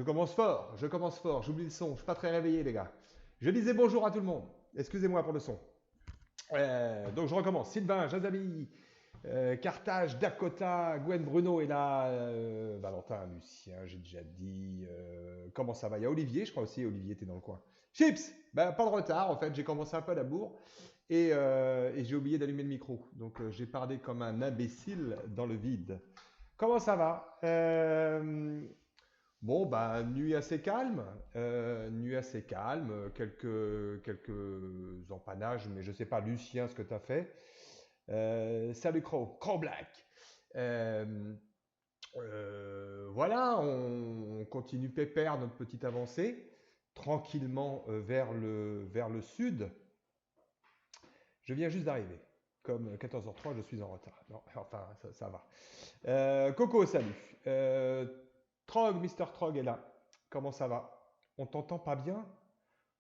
je commence fort, j'oublie le son, je suis pas très réveillé les gars. Je disais bonjour à tout le monde, excusez-moi pour le son. Donc je recommence, Sylvain, Jazami, Carthage, Dakota, Gwen Bruno est là, Valentin, Lucien, j'ai déjà dit, comment ça va? Il y a Olivier, je crois aussi, Olivier était dans le coin. Chips, ben, pas de retard en fait, j'ai commencé un peu à la bourre et j'ai oublié d'allumer le micro. Donc j'ai parlé comme un imbécile dans le vide. Comment ça va? Bon, bah, nuit assez calme, quelques empannages, mais je sais pas, Lucien, ce que tu as fait. Salut Crow, Crow Black. Euh, voilà, on continue pépère notre petite avancée, tranquillement vers le sud. Je viens juste d'arriver. Comme 14h03, je suis en retard. Non, enfin, ça va. Coco, salut. Trog, Mister Trog est là. Comment ça va? On t'entend pas bien?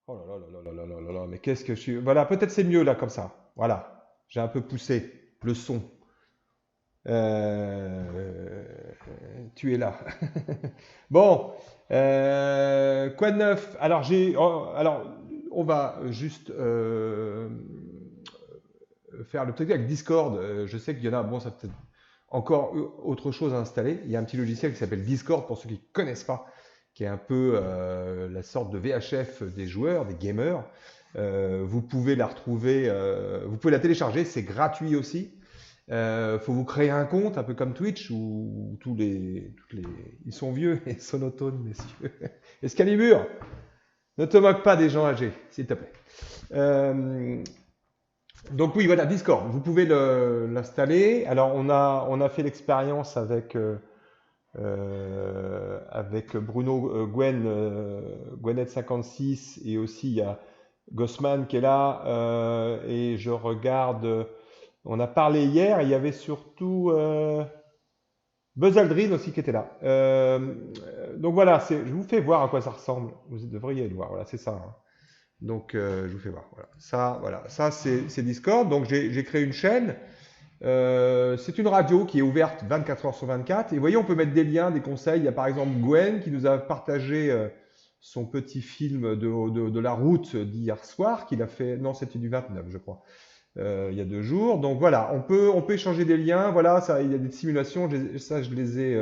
Oh là là là là là là là là, mais qu'est-ce que je suis. Voilà, peut-être c'est mieux là comme ça. Voilà, j'ai un peu poussé le son. Euh, Tu es là. Bon, quoi de neuf? Alors, on va juste faire le truc avec Discord. Je sais qu'il y en a, bon, ça peut-être encore autre chose à installer. Il y a un petit logiciel qui s'appelle Discord pour ceux qui ne connaissent pas, qui est un peu la sorte de VHF des joueurs, des gamers. Vous pouvez la retrouver, vous pouvez la télécharger, c'est gratuit aussi. Faut vous créer un compte, un peu comme Twitch, où ils sont vieux et sonotones, messieurs. Excalibur, ne te moque pas des gens âgés, s'il te plaît. Donc oui, voilà, Discord, vous pouvez l'installer. Alors on a fait l'expérience avec Bruno Gwenet56 et aussi il y a Gossman qui est là et je regarde. On a parlé hier, il y avait surtout Buzz Aldrin aussi qui était là. Donc voilà, je vous fais voir à quoi ça ressemble. Vous devriez le voir, voilà, c'est ça, hein. Donc je vous fais voir. Voilà, ça c'est Discord. Donc j'ai créé une chaîne. C'est une radio qui est ouverte 24 heures sur 24. Et vous voyez, on peut mettre des liens, des conseils. Il y a par exemple Gwen qui nous a partagé son petit film de la route d'hier soir, qu'il a fait. Non, c'était du 29, je crois. Il y a 2 jours. Donc voilà, on peut échanger des liens. Voilà, ça, il y a des simulations. Ça, je les ai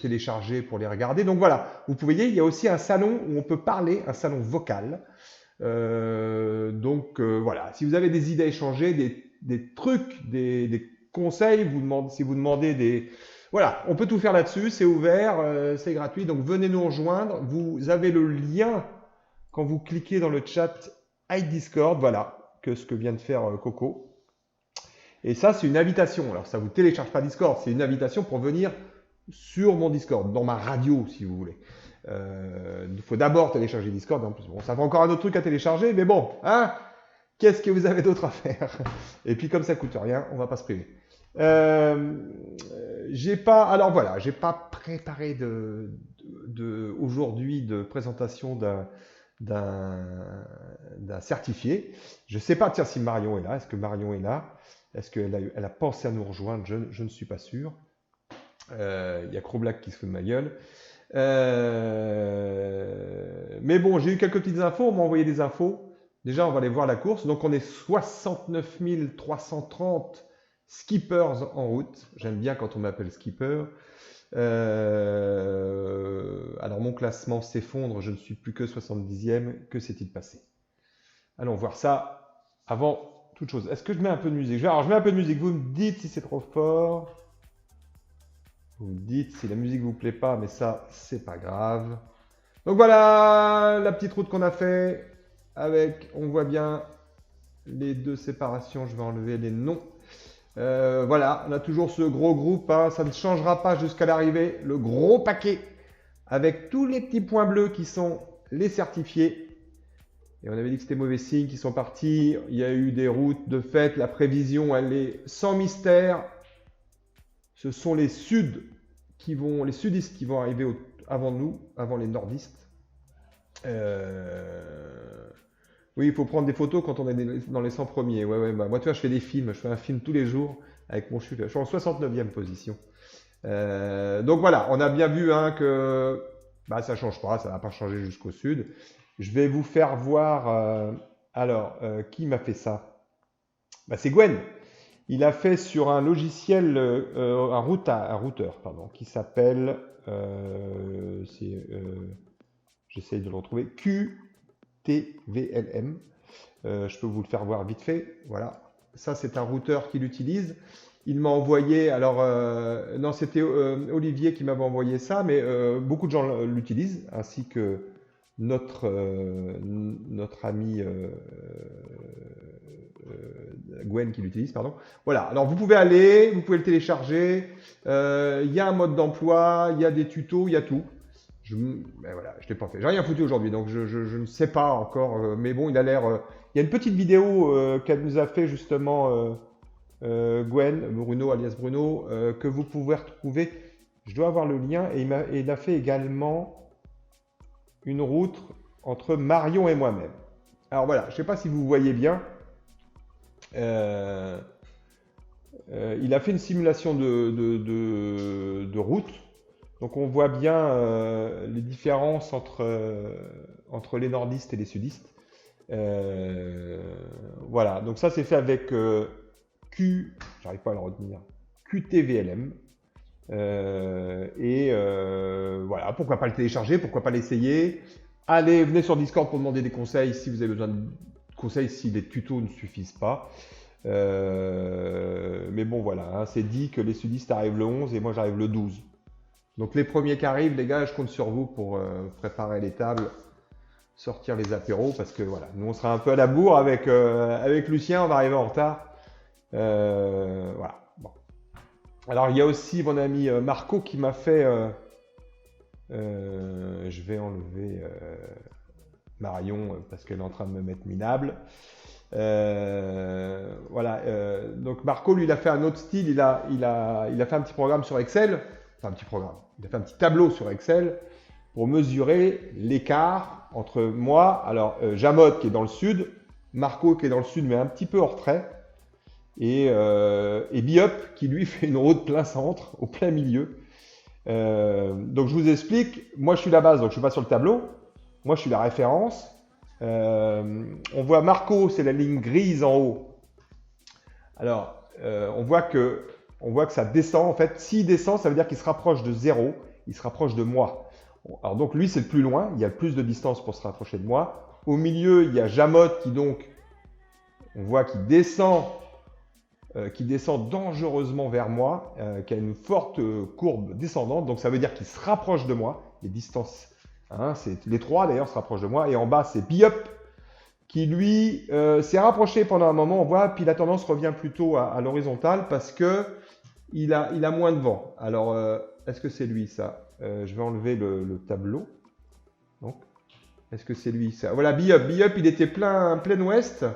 téléchargés pour les regarder. Donc voilà, vous voyez, il y a aussi un salon où on peut parler, un salon vocal. Voilà, si vous avez des idées à échanger, des trucs, des conseils, si vous demandez des... Voilà, on peut tout faire là-dessus, c'est ouvert, c'est gratuit, donc venez nous rejoindre. Vous avez le lien quand vous cliquez dans le chat iDiscord, voilà, que ce que vient de faire Coco. Et ça, c'est une invitation. Alors, ça ne vous télécharge pas Discord, c'est une invitation pour venir sur mon Discord, dans ma radio, si vous voulez. Il faut d'abord télécharger Discord. En plus, bon, ça fait encore un autre truc à télécharger, mais bon, hein, qu'est-ce que vous avez d'autre à faire? Et puis, comme ça coûte rien, on va pas se priver. Alors voilà, j'ai pas préparé aujourd'hui de présentation d'un certifié. Je sais pas, tiens, si Marion est là. Est-ce que Marion est là? Est-ce qu'elle a pensé à nous rejoindre? Je ne suis pas sûr. Il y a Croblack qui se fout de ma gueule. Mais bon, j'ai eu quelques petites infos. On m'a envoyé des infos. Déjà, on va aller voir la course. Donc, on est 69 330 skippers en route. J'aime bien quand on m'appelle skipper. Alors, mon classement s'effondre. Je ne suis plus que 70e. Que s'est-il passé? Allons voir ça avant toute chose. Est-ce que je mets un peu de musique? Alors, je mets un peu de musique. Vous me dites si c'est trop fort. Vous me dites si la musique vous plaît pas, mais ça, c'est pas grave. Donc voilà la petite route qu'on a fait avec, on voit bien les 2 séparations. Je vais enlever les noms. Voilà, on a toujours ce gros groupe, hein, ça ne changera pas jusqu'à l'arrivée. Le gros paquet avec tous les petits points bleus qui sont les certifiés. Et on avait dit que c'était mauvais signe, qu'ils sont partis. Il y a eu des routes de fait. La prévision, elle est sans mystère. Ce sont les sudistes qui vont arriver avant nous, avant les nordistes. Oui, il faut prendre des photos quand on est dans les 100 premiers. Ouais, bah, moi, tu vois, je fais des films. Je fais un film tous les jours avec mon chute. Je suis en 69e position. Donc voilà, on a bien vu hein, que bah, ça ne change pas, ça ne va pas changer jusqu'au sud. Je vais vous faire voir. Qui m'a fait ça? Bah, c'est Gwen. Il a fait sur un logiciel, un routeur, pardon, qui s'appelle, j'essaye de le retrouver, QTVLM. Je peux vous le faire voir vite fait. Voilà, ça c'est un routeur qu'il utilise. Il m'a envoyé, non c'était Olivier qui m'avait envoyé ça, mais beaucoup de gens l'utilisent, ainsi que notre ami Gwen qui l'utilise, pardon. Voilà, alors vous pouvez aller, vous pouvez le télécharger, il y a un mode d'emploi, il y a des tutos, il y a tout. Ben voilà, je ne l'ai pas fait, j'ai rien foutu aujourd'hui, donc je ne sais pas encore, mais bon, il a l'air... il y a une petite vidéo qu'elle nous a fait justement Gwen, Bruno, alias Bruno, que vous pouvez retrouver. Je dois avoir le lien, et il a fait également une route entre Marion et moi-même. Alors voilà, je ne sais pas si vous voyez bien. Il a fait une simulation de route. Donc on voit bien les différences entre les nordistes et les sudistes. Voilà, donc ça c'est fait avec j'arrive pas à le retenir, QTVLM. Voilà, pourquoi pas le télécharger, pourquoi pas l'essayer. Allez, venez sur Discord pour demander des conseils si vous avez besoin de conseils, si les tutos ne suffisent pas. Mais bon, voilà, hein, c'est dit que les sudistes arrivent le 11 et moi j'arrive le 12. Donc les premiers qui arrivent, les gars, je compte sur vous pour préparer les tables, sortir les apéros, parce que voilà, nous on sera un peu à la bourre avec Lucien, on va arriver en retard. Voilà. Bon. Alors il y a aussi mon ami Marco qui m'a fait... je vais enlever Marion parce qu'elle est en train de me mettre minable. Voilà. Donc Marco, lui, il a fait un autre style. Il a fait un petit programme sur Excel. Enfin, un petit programme. Il a fait un petit tableau sur Excel pour mesurer l'écart entre moi, alors Jamod qui est dans le sud, Marco qui est dans le sud mais un petit peu hors trait, et Biop qui lui fait une route plein centre, au plein milieu. Donc je vous explique, moi je suis la base, donc je ne suis pas sur le tableau, moi je suis la référence. On voit Marco, c'est la ligne grise en haut. Alors on voit que ça descend, en fait, s'il descend, ça veut dire qu'il se rapproche de 0, il se rapproche de moi. Alors donc lui c'est le plus loin, il y a le plus de distance pour se rapprocher de moi. Au milieu il y a Jamod qui donc, on voit qu'il descend dangereusement vers moi, qui a une forte courbe descendante, donc ça veut dire qu'il se rapproche de moi, les distances, hein, les trois d'ailleurs se rapprochent de moi, et en bas c'est Biop qui lui s'est rapproché pendant un moment, on voit, puis la tendance revient plutôt à l'horizontale parce que il a moins de vent. Alors est-ce que c'est lui ça? Je vais enlever le tableau. Donc, est-ce que c'est lui ça? Voilà, Biop, il était plein ouest.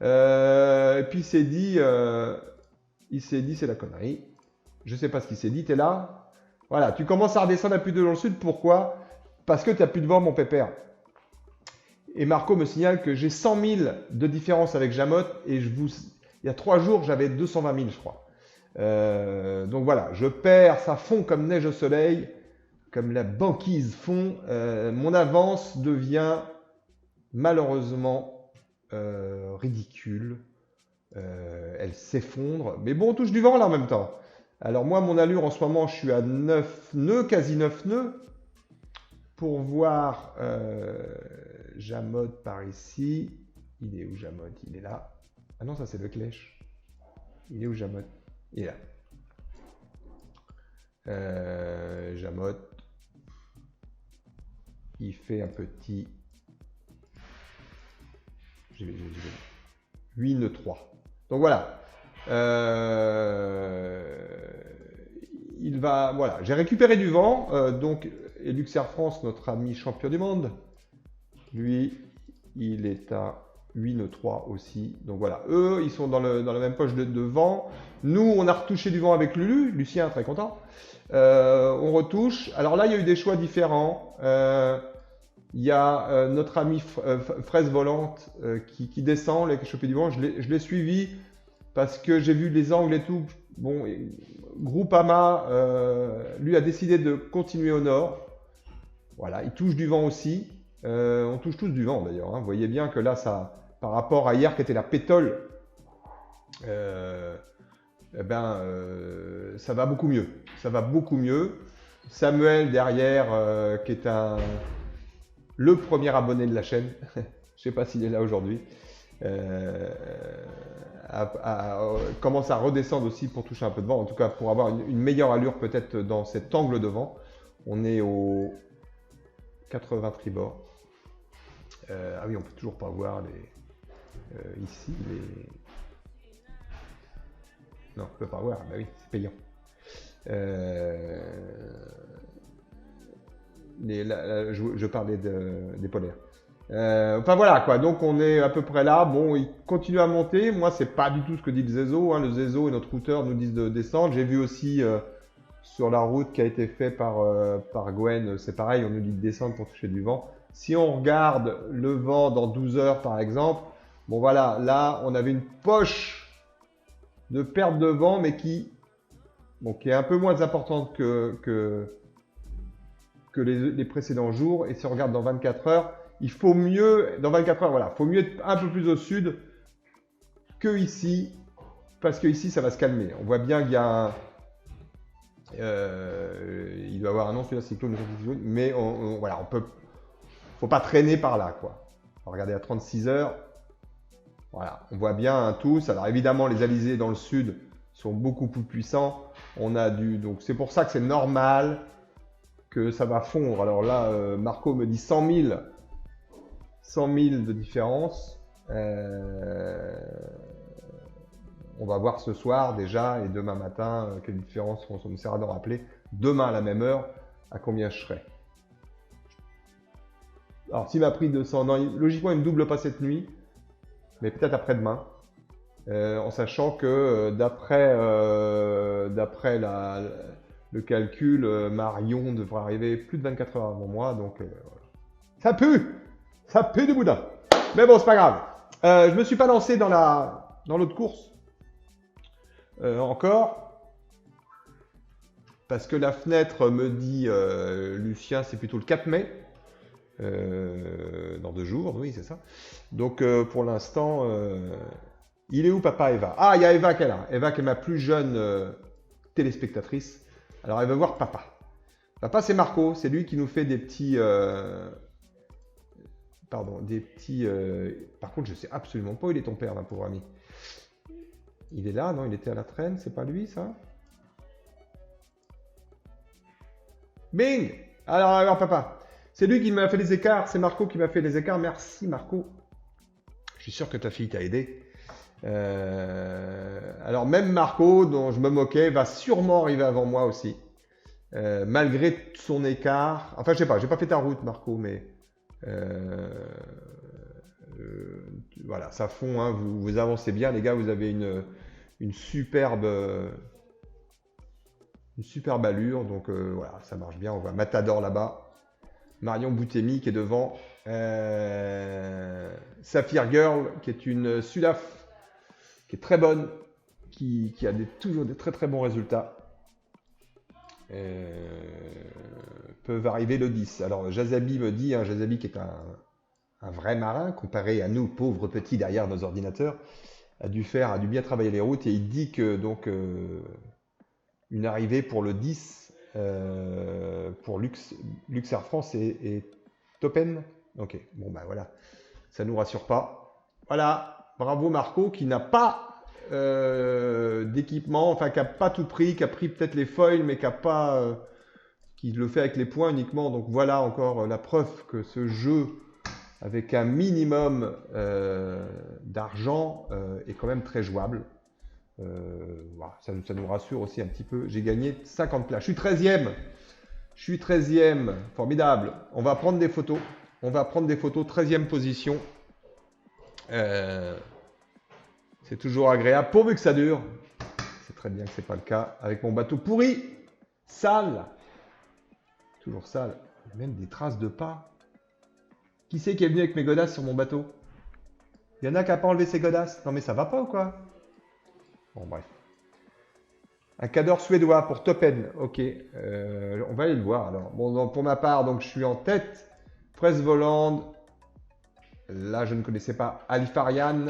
Et puis il s'est dit c'est la connerie. Je sais pas ce qu'il s'est dit, t'es là. Voilà, tu commences à redescendre à plus de dans le sud. Pourquoi? Parce que tu n'as plus de vent, mon pépère. Et Marco me signale que j'ai 100 000 de différence avec Jamot, et il y a 3 jours, j'avais 220 000, je crois. Donc voilà, je perds, ça fond comme neige au soleil, comme la banquise fond. Mon avance devient malheureusement ridicule. Elle s'effondre. Mais bon, on touche du vent là en même temps. Alors moi, mon allure en ce moment, je suis à 9 nœuds, quasi 9 nœuds. Pour voir Jamod par ici. Il est où Jamod? Il est là. Ah non, ça c'est le clèche. Il est où Jamod? Il est là. Jamod. Il fait un petit... 8 nœuds 3. Donc voilà. Il va... Voilà. J'ai récupéré du vent. Donc, et Luxair France, notre ami champion du monde, lui, il est à 8 nœuds 3 aussi. Donc voilà. Eux, ils sont dans la même poche de vent. Nous, on a retouché du vent avec Lulu. Lucien, très content. On retouche. Alors là, il y a eu des choix différents. Il y a notre ami Fraise Volante qui descend, les chopé du vent. Je l'ai suivi parce que j'ai vu les angles et tout. bon, Groupama, lui, a décidé de continuer au nord. Voilà, il touche du vent aussi. On touche tous du vent d'ailleurs, hein. Vous voyez bien que là, ça, par rapport à hier qui était la pétole, euh, eh ben, ça va beaucoup mieux. Ça va beaucoup mieux. Samuel derrière, qui est le premier abonné de la chaîne, je ne sais pas s'il est là aujourd'hui, commence à redescendre aussi pour toucher un peu de vent, en tout cas pour avoir une meilleure allure peut-être dans cet angle de vent. On est au 80 tribord. Ah oui, on peut toujours pas voir ici les. Non, on peut pas voir. Bah oui, c'est payant. Je parlais des polaires. Enfin voilà quoi, donc on est à peu près là. Bon, il continue à monter. Moi, c'est pas du tout ce que dit le Zezo, hein. Le Zezo et notre routeur nous disent de descendre. J'ai vu aussi sur la route qui a été fait par Gwen, c'est pareil, on nous dit de descendre pour toucher du vent. Si on regarde le vent dans 12 heures par exemple, bon voilà, là on avait une poche de perte de vent, mais qui est un peu moins importante que les précédents jours. Et si on regarde dans 24 heures, il faut mieux, dans 24 heures, voilà, faut mieux être un peu plus au sud que ici, parce que ici ça va se calmer. On voit bien qu'il y a il doit avoir un nom celui-là, cyclone, mais voilà, faut pas traîner par là, quoi. On va regarder à 36 heures. Voilà, on voit bien un tous. Alors évidemment, les alizés dans le sud sont beaucoup plus puissants. Donc c'est pour ça que c'est normal que ça va fondre. Alors là, Marco me dit 100 000 de différence. On va voir ce soir déjà et demain matin quelle différence on essaiera de rappeler. Demain à la même heure, à combien je serai. Alors s'il m'a pris 200, non, logiquement il ne me double pas cette nuit, mais peut-être après-demain, en sachant que d'après le calcul, Marion devrait arriver plus de 24 heures avant moi, donc voilà. Ça pue du boudin. Mais bon, c'est pas grave. Je me suis pas lancé dans l'autre course encore. Parce que la fenêtre me dit, Lucien, c'est plutôt le 4 mai. Dans 2 jours, oui, c'est ça. Donc, pour l'instant, il est où papa Eva? Ah, il y a Eva qui est là. Eva qui est ma plus jeune téléspectatrice. Alors, elle veut voir papa. Papa, c'est Marco. C'est lui qui nous fait des petits... Par contre, je sais absolument pas où il est ton père, ma pauvre ami. Il est là, non? Il était à la traîne. C'est pas lui, ça? Bing! Alors, papa. C'est lui qui m'a fait les écarts. C'est Marco qui m'a fait les écarts. Merci, Marco. Je suis sûr que ta fille t'a aidé. Alors, même Marco, dont je me moquais, va sûrement arriver avant moi aussi. Malgré son écart. Enfin, je sais pas. J'ai pas fait ta route, Marco, mais... voilà, ça fond. Hein, vous avancez bien, les gars. Vous avez une superbe allure, donc voilà, ça marche bien. On voit Matador là-bas, Marion Boutemi qui est devant, Sapphire Girl qui est une Sulaf qui est très bonne, qui a toujours des très très bons résultats. Peuvent arriver le 10. Alors Jazabi me dit, hein, Jazabi qui est un vrai marin comparé à nous pauvres petits derrière nos ordinateurs, a dû bien travailler les routes, et il dit que donc une arrivée pour le 10 pour Luxair France et Topen. Ok, bon ben voilà, ça nous rassure pas. Voilà, bravo Marco qui n'a pas d'équipement, enfin qui n'a pas tout pris, qui a pris peut-être les foils, mais qui le fait avec les points uniquement. Donc voilà encore la preuve que ce jeu, avec un minimum d'argent, est quand même très jouable. Voilà, ça nous rassure aussi un petit peu. J'ai gagné 50 places. Je suis 13e. Formidable. On va prendre des photos. 13e position. C'est toujours agréable, pourvu que ça dure. C'est très bien que ce n'est pas le cas. Avec mon bateau pourri, sale. Toujours sale. Il y a même des traces de pas. Qui c'est qui est venu avec mes godasses sur mon bateau? Il y en a qui n'a pas enlevé ses godasses. Non mais ça va pas ou quoi? Bon bref. Un cadre suédois pour Toppen. Ok, on va aller le voir alors. Bon, donc, pour ma part, donc je suis en tête. Fraise volante. Là, je ne connaissais pas Alifarian.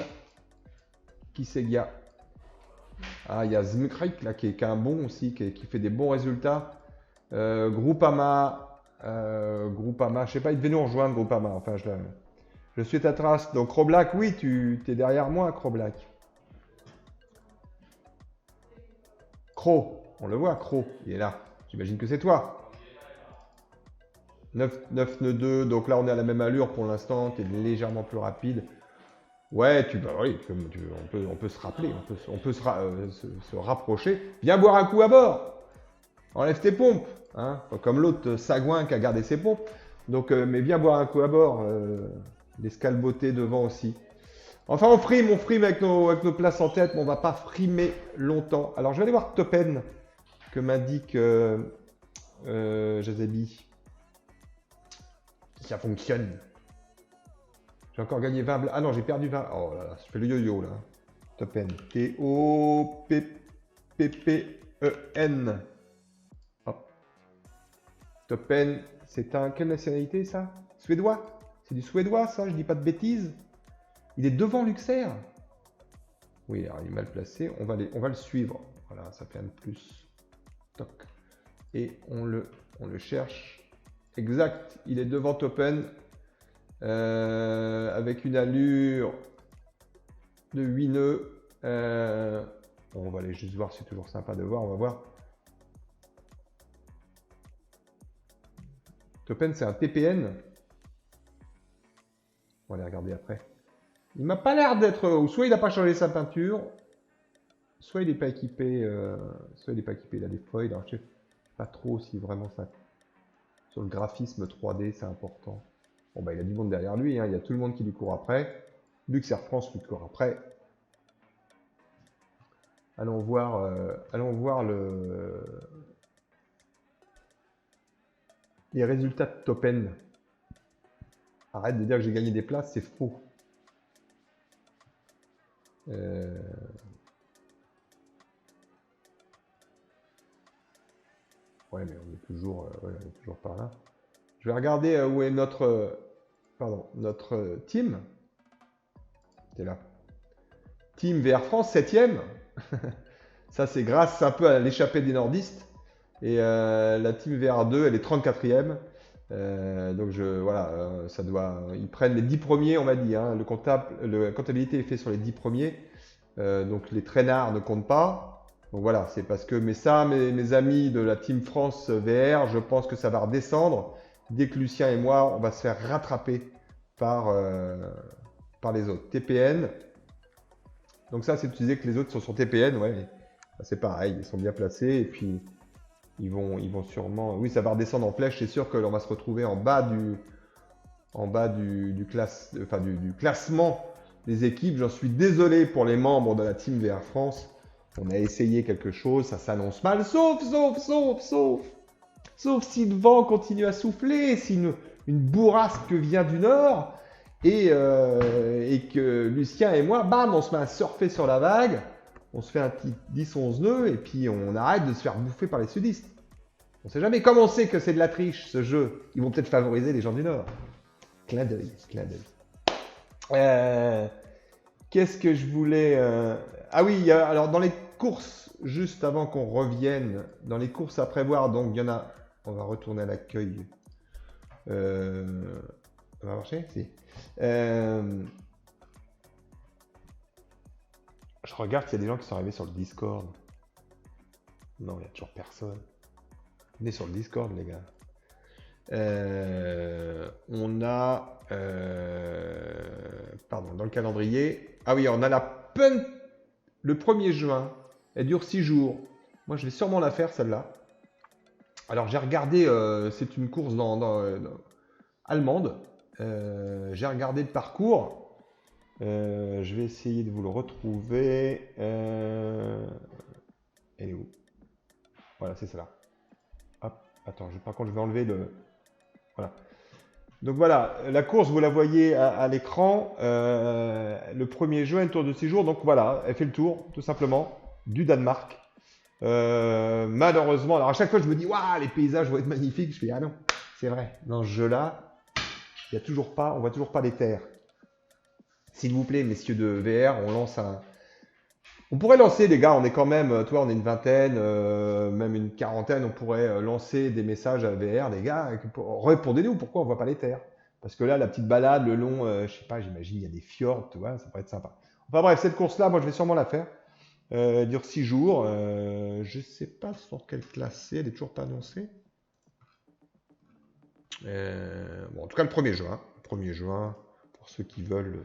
Qui c'est qu'il y a? Ah, il y a Zmukrik là qui est un bon aussi, qui fait des bons résultats. Groupama. Groupama, je sais pas, il devait nous rejoindre, Groupama. Enfin, je suis ta trace. Donc, Croblack, oui, tu es derrière moi, Croblack. Cro, on le voit, Cro, il est là. J'imagine que c'est toi. 9, 9, 9, 2, donc là on est à la même allure pour l'instant, tu es légèrement plus rapide. Ouais, oui, on peut se rappeler, on peut se rapprocher. Viens boire un coup à bord. Enlève tes pompes, hein, pas comme l'autre sagouin qui a gardé ses pompes. Donc, mais viens boire un coup à bord. Les scalbotés devant aussi. Enfin, on frime avec nos places en tête, mais on va pas frimer longtemps. Alors, je vais aller voir Toppen, que m'indique Jazebi. Ça fonctionne. J'ai encore gagné 20. Ah non, j'ai perdu 20. Oh là là, je fais le yo-yo là. Toppen. T-O-P-P-P-E-N. Hop. Toppen, c'est un. Quelle nationalité ça? Suédois? C'est du suédois ça, je dis pas de bêtises. Il est devant Luxair. Oui, alors il est mal placé. On va le suivre. Voilà, ça fait un de plus. Toc. Et on le cherche. Exact, il est devant Toppen. Avec une allure de 8 nœuds. On va aller juste voir, c'est toujours sympa de voir. On va voir. Toppen, c'est un TPN. On va aller regarder après. Il m'a pas l'air d'être. Ou soit il n'a pas changé sa peinture, soit il n'est pas équipé. Soit il n'est pas équipé. Il a des foils. Alors je sais pas trop si vraiment ça. Sur le graphisme 3D, c'est important. Bon bah il a du monde derrière lui. Hein. Il y a tout le monde qui lui court après. Luxair France lui court après. Allons voir les résultats de Toppen. Arrête de dire que j'ai gagné des places, c'est faux. Ouais, mais on est toujours par là. Je vais regarder où est notre team. C'est là. Team VR France, 7ème. Ça, c'est grâce un peu à l'échappée des nordistes. Et la team VR2, elle est 34ème. Donc voilà, ça doit. Ils prennent les 10 premiers, on m'a dit. Hein, la comptabilité est faite sur les 10 premiers. Donc les traînards ne comptent pas. Donc voilà, c'est parce que mes amis de la Team France VR, je pense que ça va redescendre. Dès que Lucien et moi, on va se faire rattraper par les autres. TPN. Donc ça, c'est tu disais que les autres sont sur TPN, ouais. C'est pareil, ils sont bien placés et puis ils vont sûrement. Oui, ça va redescendre en flèche. C'est sûr que l'on va se retrouver en bas du classement des équipes. J'en suis désolé pour les membres de la Team VR France. On a essayé quelque chose, ça s'annonce mal, sauf si le vent continue à souffler, si une bourrasque vient du nord et que Lucien et moi, bam, on se met à surfer sur la vague, on se fait un petit 10-11 nœuds et puis on arrête de se faire bouffer par les sudistes. On sait jamais, comme on sait que c'est de la triche ce jeu, ils vont peut-être favoriser les gens du nord. Clin d'œil. Qu'est-ce que je voulais... Ah oui, alors dans les courses, juste avant qu'on revienne, dans les courses à prévoir, donc il y en a... On va retourner à l'accueil. Ça va marcher? Si. Je regarde s'il y a des gens qui sont arrivés sur le Discord. Non, il n'y a toujours personne. Venez sur le Discord, les gars. On a... pardon, dans le calendrier. Ah oui, on a la punt le 1er juin. Elle dure 6 jours. Moi, je vais sûrement la faire, celle-là. Alors, j'ai regardé, c'est une course allemande. J'ai regardé le parcours. Je vais essayer de vous le retrouver. Elle est où? Voilà, c'est celle-là. Hop, attends, par contre, je vais enlever le... Voilà. Donc voilà, la course, vous la voyez à l'écran. Le 1er juin, un tour de 6 jours. Donc voilà, elle fait le tour, tout simplement, du Danemark. Malheureusement, alors à chaque fois je me dis, waouh, les paysages vont être magnifiques. Je fais, ah non, c'est vrai. Dans ce jeu-là, il y a toujours pas, on voit toujours pas les terres. S'il vous plaît, messieurs de VR, on lance un. On pourrait lancer, les gars, on est quand même, toi, on est une vingtaine, même une quarantaine, on pourrait lancer des messages à VR, les gars, répondez-nous, pourquoi on voit pas les terres? Parce que là, la petite balade, le long, je sais pas, j'imagine, il y a des fjords, tu vois, ça pourrait être sympa. Enfin bref, cette course-là, moi, je vais sûrement la faire. Elle dure 6 jours. Je sais pas sur quelle classe c'est, elle est toujours pas annoncée. Bon, en tout cas, le 1er juin. 1er juin, pour ceux qui veulent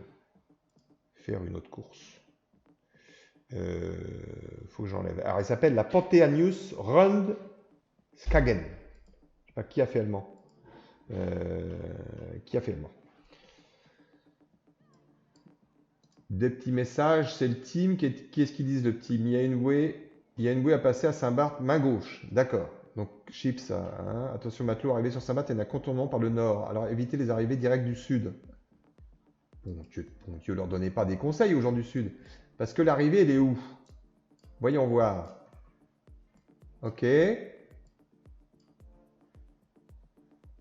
faire une autre course. Faut que j'enlève. Alors, elle s'appelle la Pantheanius Rund Skagen. Je sais pas qui a fait allemand. Qui a fait allemand. Des petits messages, c'est le team. Qui est-ce qu'ils disent le team? Yanway a passé à Saint-Barth, main gauche. D'accord. Donc, Chips, hein. Attention, matelot, arrivé sur Saint-Barth, il y a un contournement par le nord. Alors, évitez les arrivées directes du sud. Bon Dieu, leur donnez pas des conseils aux gens du sud. Parce que l'arrivée, elle est où? Voyons voir. Ok.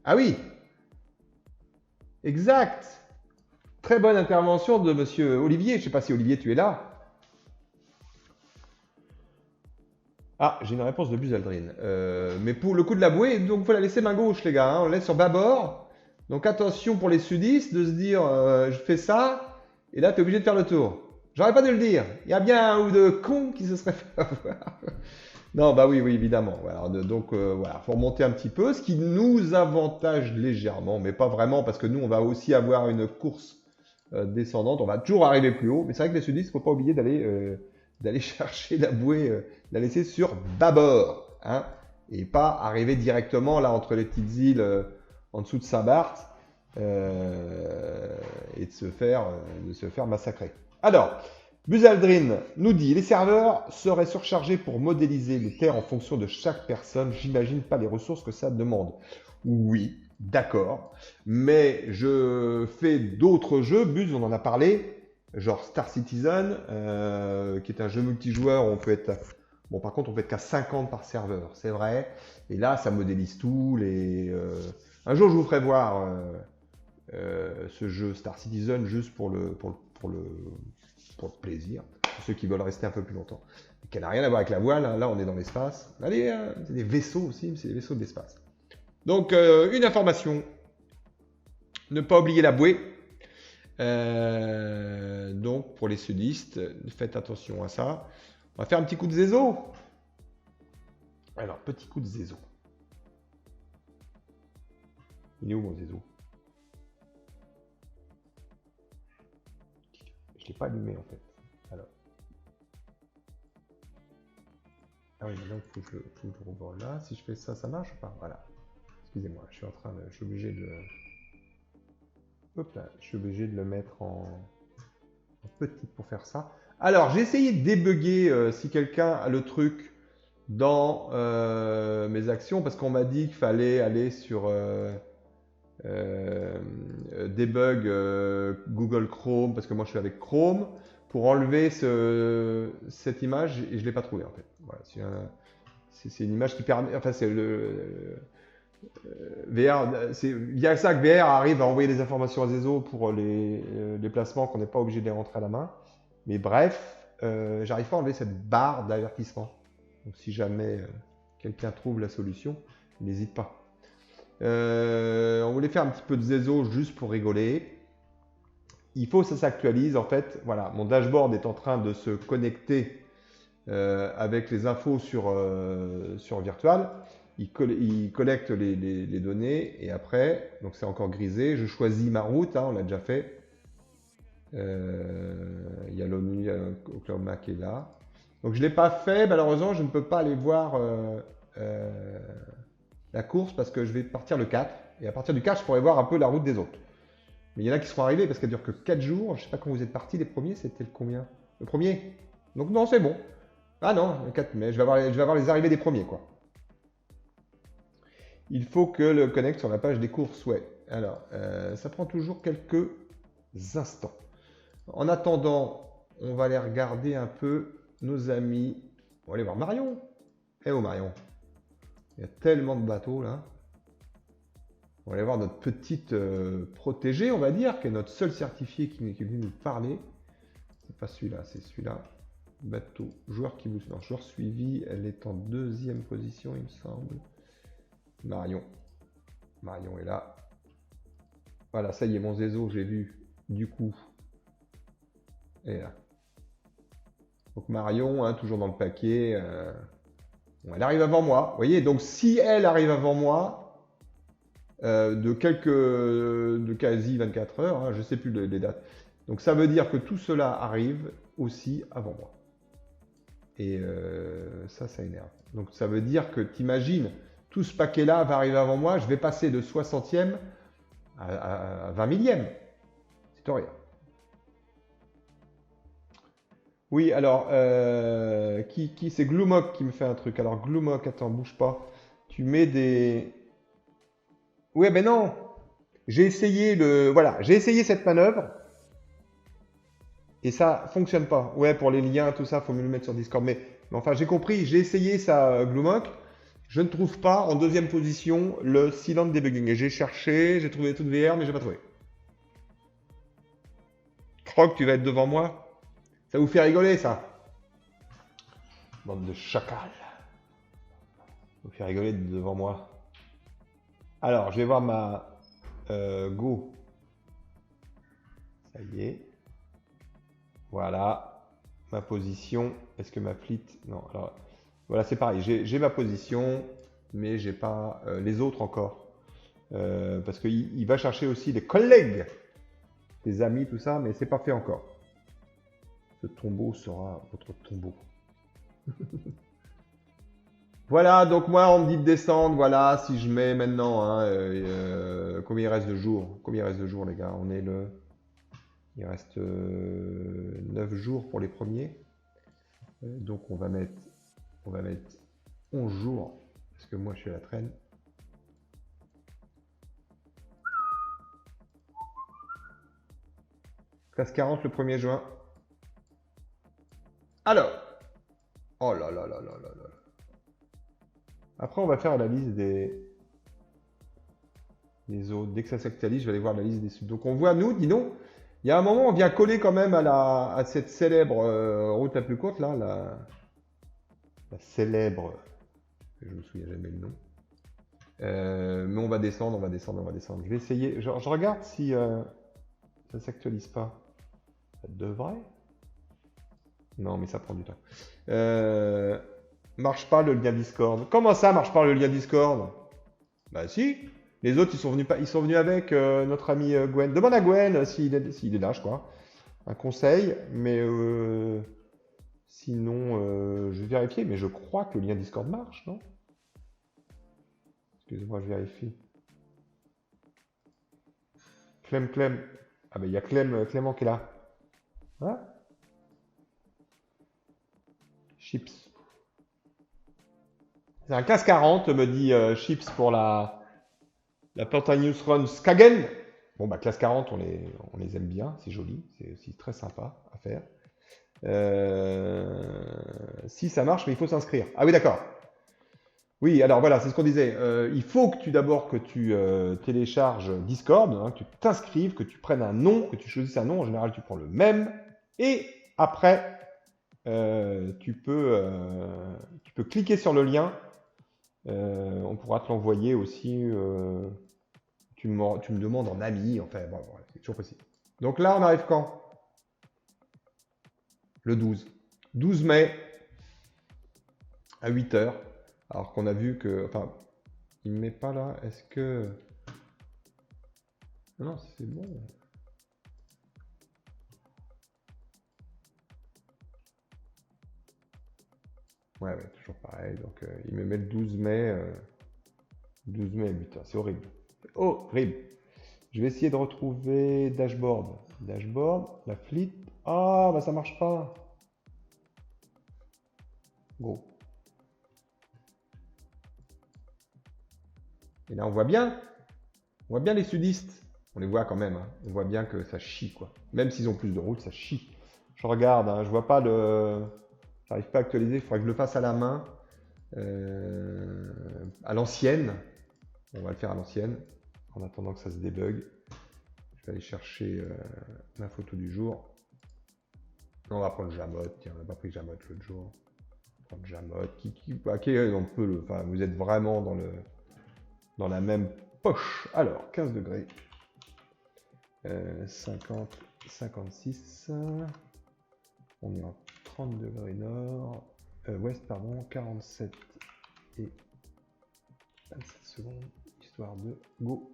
Ah oui. Exact. Très bonne intervention de monsieur Olivier. Je ne sais pas si Olivier, tu es là. Ah, j'ai une réponse de Buzz Aldrin. Mais pour le coup de la bouée, donc il faut la laisser main gauche, les gars, hein. On laisse sur bâbord. Donc attention pour les sudistes de se dire je fais ça, et là tu es obligé de faire le tour. J'aurais pas dû le dire. Il y a bien un ou deux cons qui se seraient fait avoir. Non, bah oui, oui, évidemment. Voilà, donc voilà, faut remonter un petit peu, ce qui nous avantage légèrement, mais pas vraiment, parce que nous, on va aussi avoir une course descendante. On va toujours arriver plus haut, mais c'est vrai que les sudistes, il ne faut pas oublier d'aller chercher la bouée, la laisser sur bâbord, hein, et pas arriver directement là entre les petites îles en dessous de Saint-Barth et de se faire massacrer. Alors, Buzz Aldrin nous dit les serveurs seraient surchargés pour modéliser les terres en fonction de chaque personne. J'imagine pas les ressources que ça demande. Oui, d'accord. Mais je fais d'autres jeux. Buzz, on en a parlé. Genre Star Citizen, qui est un jeu multijoueur où on peut être. Bon, par contre, on peut être qu'à 50 par serveur, c'est vrai. Et là, ça modélise tout. Un jour, je vous ferai voir ce jeu Star Citizen juste pour le plaisir, pour ceux qui veulent rester un peu plus longtemps. Et qui n'a rien à voir avec la voile, hein. Là on est dans l'espace. Allez, c'est des vaisseaux aussi, mais c'est des vaisseaux de l'espace. Donc une information, ne pas oublier la bouée. Donc pour les sudistes, faites attention à ça. On va faire un petit coup de zézo. Alors, petit coup de zézo. Il est où mon zézo? Je ne l'ai pas allumé en fait. Alors. Ah oui, maintenant il faut que je le revoie là. Si je fais ça, ça marche ou pas? Voilà. Excusez-moi, je suis obligé de. Hop là, je suis obligé de le mettre en petit pour faire ça. Alors, j'ai essayé de débugger si quelqu'un a le truc dans mes actions parce qu'on m'a dit qu'il fallait aller sur debug Google Chrome parce que moi je suis avec Chrome pour enlever cette image et je ne l'ai pas trouvé en fait. Voilà, c'est une image qui permet. Enfin, c'est le. VR, c'est via ça que VR arrive à envoyer des informations à Zezo pour les placements qu'on n'est pas obligé de les rentrer à la main. Mais bref, j'arrive pas à enlever cette barre d'avertissement. Donc si jamais quelqu'un trouve la solution, n'hésite pas. On voulait faire un petit peu de Zezo juste pour rigoler. Il faut que ça s'actualise. En fait, voilà, mon dashboard est en train de se connecter avec les infos sur Virtual. Il collecte les données et après, donc c'est encore grisé, je choisis ma route, hein, on l'a déjà fait. Il y a l'ONU, il y a Oklahoma qui est là. Donc je ne l'ai pas fait, malheureusement je ne peux pas aller voir la course parce que je vais partir le 4. Et à partir du 4, je pourrais voir un peu la route des autres. Mais il y en a qui seront arrivés parce qu'elle dure que 4 jours. Je ne sais pas quand vous êtes partis, les premiers, c'était le combien? Le premier? Donc non, c'est bon. Ah non, le 4 mai, je vais avoir les arrivées des premiers, quoi. Il faut que le connecte sur la page des courses, ouais. Alors, ça prend toujours quelques instants. En attendant, on va aller regarder un peu nos amis. On va aller voir Marion. Eh oh Marion, il y a tellement de bateaux là. On va aller voir notre petite protégée, on va dire, qui est notre seul certifié qui est venu nous parler. C'est pas celui-là, c'est celui-là. Bateau, joueur qui vous... Non, joueur suivi, elle est en 2e position, il me semble. Marion. Marion est là. Voilà, ça y est, mon zézo, j'ai vu. Du coup, elle est là. Donc Marion, hein, toujours dans le paquet. Bon, elle arrive avant moi. Vous voyez, donc si elle arrive avant moi, de quasi 24 heures, hein, je ne sais plus les dates. Donc ça veut dire que tout cela arrive aussi avant moi. Et ça énerve. Donc ça veut dire que t'imagines, tout ce paquet-là va arriver avant moi, je vais passer de 60e à 20 millième. C'est rien. Oui, alors, c'est Gloomok qui me fait un truc. Alors Gloomok, attends, bouge pas. Tu mets des... Ouais, ben non. J'ai essayé voilà, j'ai essayé cette manœuvre. Et ça fonctionne pas. Ouais, pour les liens, tout ça, faut me le mettre sur Discord. Mais enfin, j'ai compris, j'ai essayé ça, Gloomok. Je ne trouve pas en 2e position le silent debugging. Et j'ai cherché, j'ai trouvé tout VR, mais j'ai pas trouvé. Croc, tu vas être devant moi. Ça vous fait rigoler, ça? Bande de chacals. Ça vous fait rigoler devant moi. Alors, je vais voir ma Go. Ça y est. Voilà. Ma position. Est-ce que ma fleet... Non, alors... Voilà, c'est pareil. J'ai ma position, mais j'ai pas les autres encore. Parce qu'il va chercher aussi des collègues, des amis, tout ça, mais c'est pas fait encore. Ce tombeau sera votre tombeau. Voilà, donc moi, on me dit de descendre. Voilà, si je mets maintenant, hein, combien il reste de jours? Combien il reste de jours, les gars? On est le... Il reste 9 jours pour les premiers. Donc on va mettre 11 jours, parce que moi je suis à la traîne. Classe 40 le 1er juin. Alors, oh là là là là là là. Après on va faire la liste des autres. Dès que ça s'actualise, je vais aller voir la liste des subs. Donc on voit, nous, dis donc, il y a un moment, on vient coller quand même à cette célèbre route la plus courte, là, la célèbre, je me souviens jamais le nom. Mais on va descendre, on va descendre, on va descendre. Je vais essayer, je regarde si ça s'actualise pas. Ça devrait. Non, mais ça prend du temps. Marche pas le lien Discord. Comment ça marche pas le lien Discord? Bah si. Les autres, ils sont venus avec notre ami Gwen. Demande à Gwen s'il est là, je crois. Un conseil, mais sinon, je vais vérifier. Mais je crois que le lien Discord marche, non? Excusez-moi, je vérifie. Clem. Ah ben il y a Clément qui est là. Hein? Chips. C'est un classe 40, me dit Chips pour la Pantanius Run Skagen. Bon, bah, classe 40, on les aime bien, c'est joli, c'est aussi très sympa à faire. Si ça marche, mais il faut s'inscrire. Ah oui, d'accord. Oui, alors voilà, c'est ce qu'on disait. Il faut que d'abord que tu télécharges Discord, hein, que tu t'inscrives, que tu prennes un nom, que tu choisisses un nom. En général, tu prends le même. Et après, tu peux cliquer sur le lien. On pourra te l'envoyer aussi. Tu me demandes en ami. Enfin, bon, c'est toujours possible. Donc là, on arrive quand? Le 12. 12 mai à 8 h. Alors qu'on a vu que... Enfin, il ne met pas là. Est-ce que... Non, c'est bon. Ouais, toujours pareil. Donc, il me met le 12 mai. 12 mai à 8 h. C'est horrible. Horrible. Je vais essayer de retrouver dashboard. Dashboard, la fleet. Ah, bah ça marche pas. Go. Et là, on voit bien les sudistes. On les voit quand même. Hein. On voit bien que ça chie, quoi. Même s'ils ont plus de route, ça chie. Je regarde, hein, je vois pas le... J'arrive pas à actualiser, il faudrait que je le fasse à la main. À l'ancienne. On va le faire à l'ancienne, en attendant que ça se débug. Je vais aller chercher ma photo du jour. On va prendre Jamotte. Tiens, on n'a pas pris Jamotte l'autre jour. On va prendre Jamotte. On peut enfin, vous êtes vraiment dans la même poche. Alors, 15 degrés. 50, 56. On est en 30 degrés nord. Ouest, pardon. 47 et 27 secondes. Histoire de go.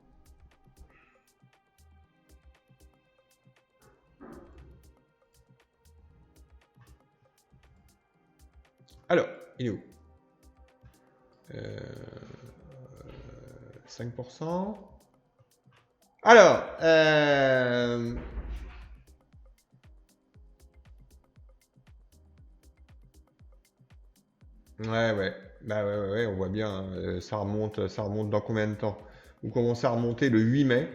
Alors, il est où 5%. Alors, ouais. Bah ouais, on voit bien, hein, ça remonte dans combien de temps? Vous commencez à remonter le 8 mai.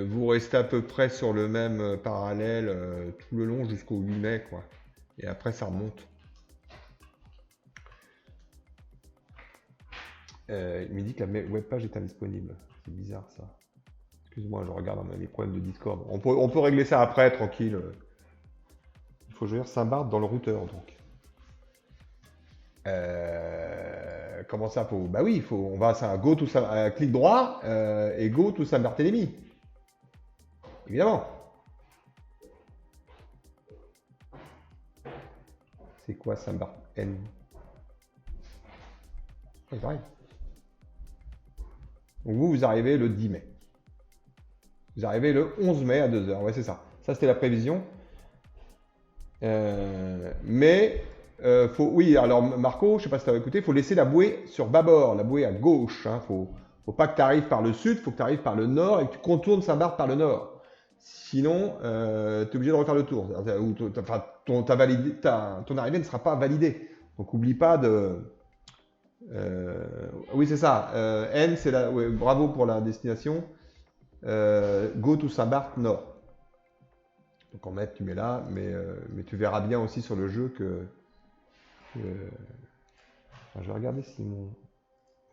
Vous restez à peu près sur le même parallèle tout le long jusqu'au 8 mai, quoi. Et après, ça remonte. Il me dit que la webpage est indisponible. C'est bizarre, ça. Excuse-moi, je regarde les problèmes de Discord. On peut régler ça après, tranquille. Il faut choisir Saint-Barth dans le routeur, donc. Comment ça faut... Bah oui, on va à Go tout ça, clic droit et Go tout ça Barthélemy. Évidemment. C'est quoi Saint-Barth N? C'est pareil. Donc vous arrivez le 10 mai. Vous arrivez le 11 mai à 2h. Ouais, c'est ça. Ça, c'était la prévision. Oui, alors Marco, je ne sais pas si tu as écouté, il faut laisser la bouée sur bâbord, la bouée à gauche. Hein. Faut pas que tu arrives par le sud, il faut que tu arrives par le nord et que tu contournes Saint-Barth par le nord. Sinon, tu es obligé de refaire le tour. Enfin, ton arrivée ne sera pas validée. Donc, n'oublie pas de... oui, c'est ça. N, c'est la... Ouais, bravo pour la destination. Go to Saint-Barth nord. Donc en mettre, tu mets là, mais tu verras bien aussi sur le jeu que... Enfin, je vais regarder si mon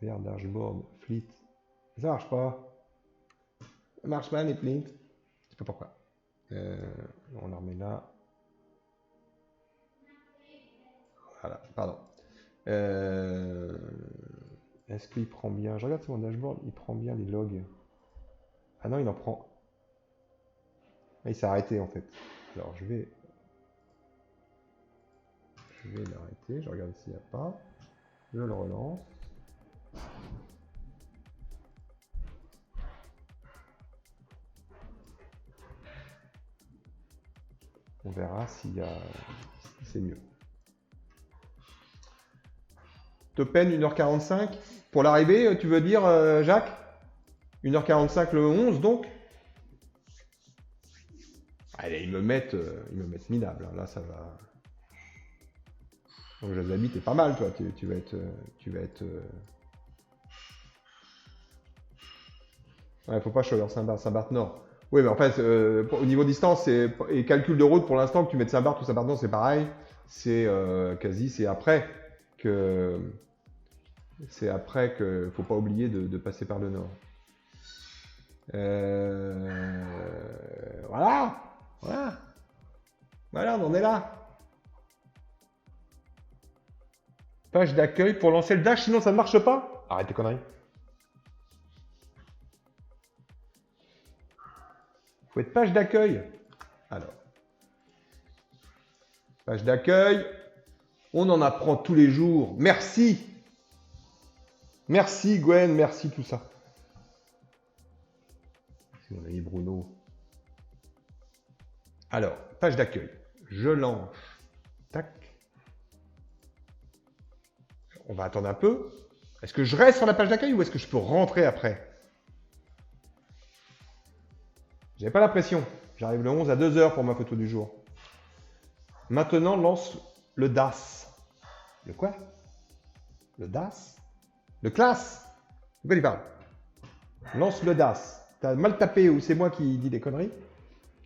VR dashboard fleet... Ça marche pas. Ça marche pas les fleet. Je sais pas pourquoi. On la remet là. Voilà, pardon. Est-ce qu'il prend bien... Je regarde sur mon dashboard, il prend bien les logs. Ah non, il en prend... Ah, il s'est arrêté en fait. Alors je vais l'arrêter, je regarde s'il n'y a pas. Je le relance. On verra si c'est mieux. Topen 1h45. Pour l'arrivée, tu veux dire, Jacques 1h45 le 11 donc. Allez, ils me mettent minable. Là, ça va. Donc, Jazzabi, t'es pas mal, toi. Tu vas être. Ouais, faut pas choisir Saint-Barth Nord. Oui, mais en fait, au niveau distance et calcul de route, pour l'instant, que tu mettes Saint-Barth ou Saint-Barth Nord, c'est pareil. C'est c'est après que. Faut pas oublier de passer par le nord. Voilà, on en est là. Page d'accueil pour lancer le dash, sinon ça ne marche pas. Arrête tes conneries. Faut être page d'accueil. Alors, page d'accueil. On en apprend tous les jours. Merci. Merci Gwen, merci tout ça. C'est mon ami Bruno. Alors, page d'accueil. Je lance. Tac. On va attendre un peu. Est-ce que je reste sur la page d'accueil ou est-ce que je peux rentrer après? J'avais pas l'impression. J'arrive le 11 à 2h pour ma photo du jour. Maintenant, lance le DAS. Le quoi? Le DAS? Le classe? De quoi il parle? Lance le DAS. T'as mal tapé ou c'est moi qui dis des conneries?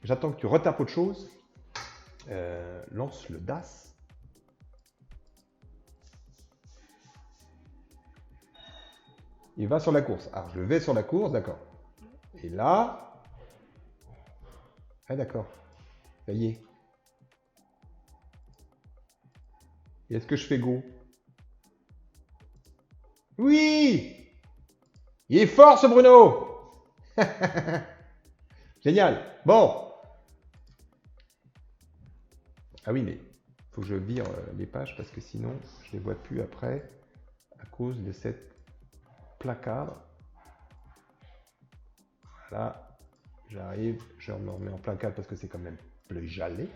J'attends que tu retapes autre chose. Lance le DAS. il va sur la course. Alors, je vais sur la course, d'accord. Et là... Ah, d'accord. Ça y est. Et est-ce que je fais go? Oui! Il est fort, ce Bruno! Génial. Bon. Ah oui, mais il faut que je vire les pages parce que sinon, je ne les vois plus après à cause de cette placard. Voilà. J'arrive, je me remets en plein cadre parce que c'est quand même plus jalé.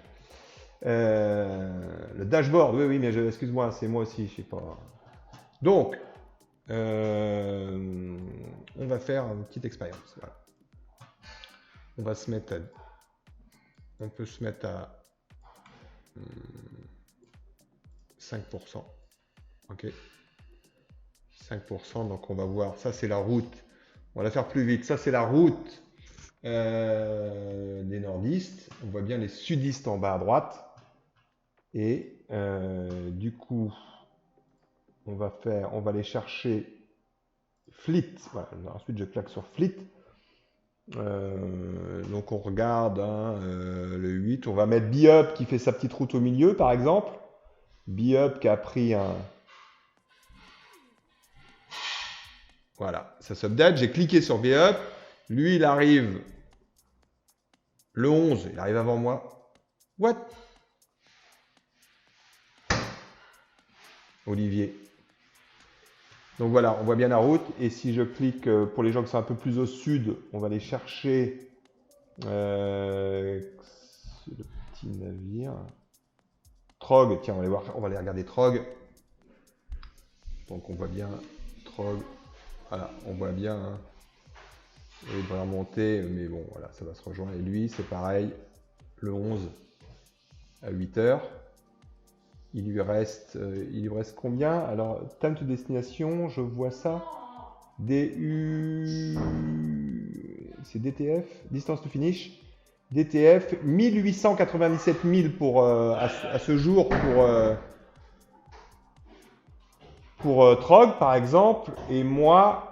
Le dashboard, oui, mais excuse-moi, c'est moi aussi, je sais pas. Donc, on va faire une petite expérience. Voilà. On va se mettre à... On peut se mettre à 5%. Ok. 5%, donc on va voir. Ça, c'est la route. On va la faire plus vite. Ça, c'est la route des nordistes. On voit bien les sudistes en bas à droite. Et du coup, on va aller chercher Fleet. Voilà. Ensuite, je claque sur Fleet. Donc on regarde le 8. On va mettre Be-Up qui fait sa petite route au milieu, par exemple. Be-Up qui a pris un... Voilà, ça s'update. J'ai cliqué sur Be-Up. Lui, il arrive le 11. Il arrive avant moi. What? Olivier. Donc voilà, on voit bien la route. Et si je clique, pour les gens qui sont un peu plus au sud, on va aller chercher le petit navire. Trog, tiens, on va aller regarder Trog. Donc on voit bien Trog. Voilà, on voit bien. Hein. Il devrait remonter, mais bon, voilà, ça va se rejoindre. Et lui, c'est pareil, le 11 à 8 heures. Il lui reste combien? Alors, time to destination, je vois ça. DU... C'est DTF, distance to finish. DTF, 1897 000 pour, à ce jour pour Trog, par exemple. Et moi,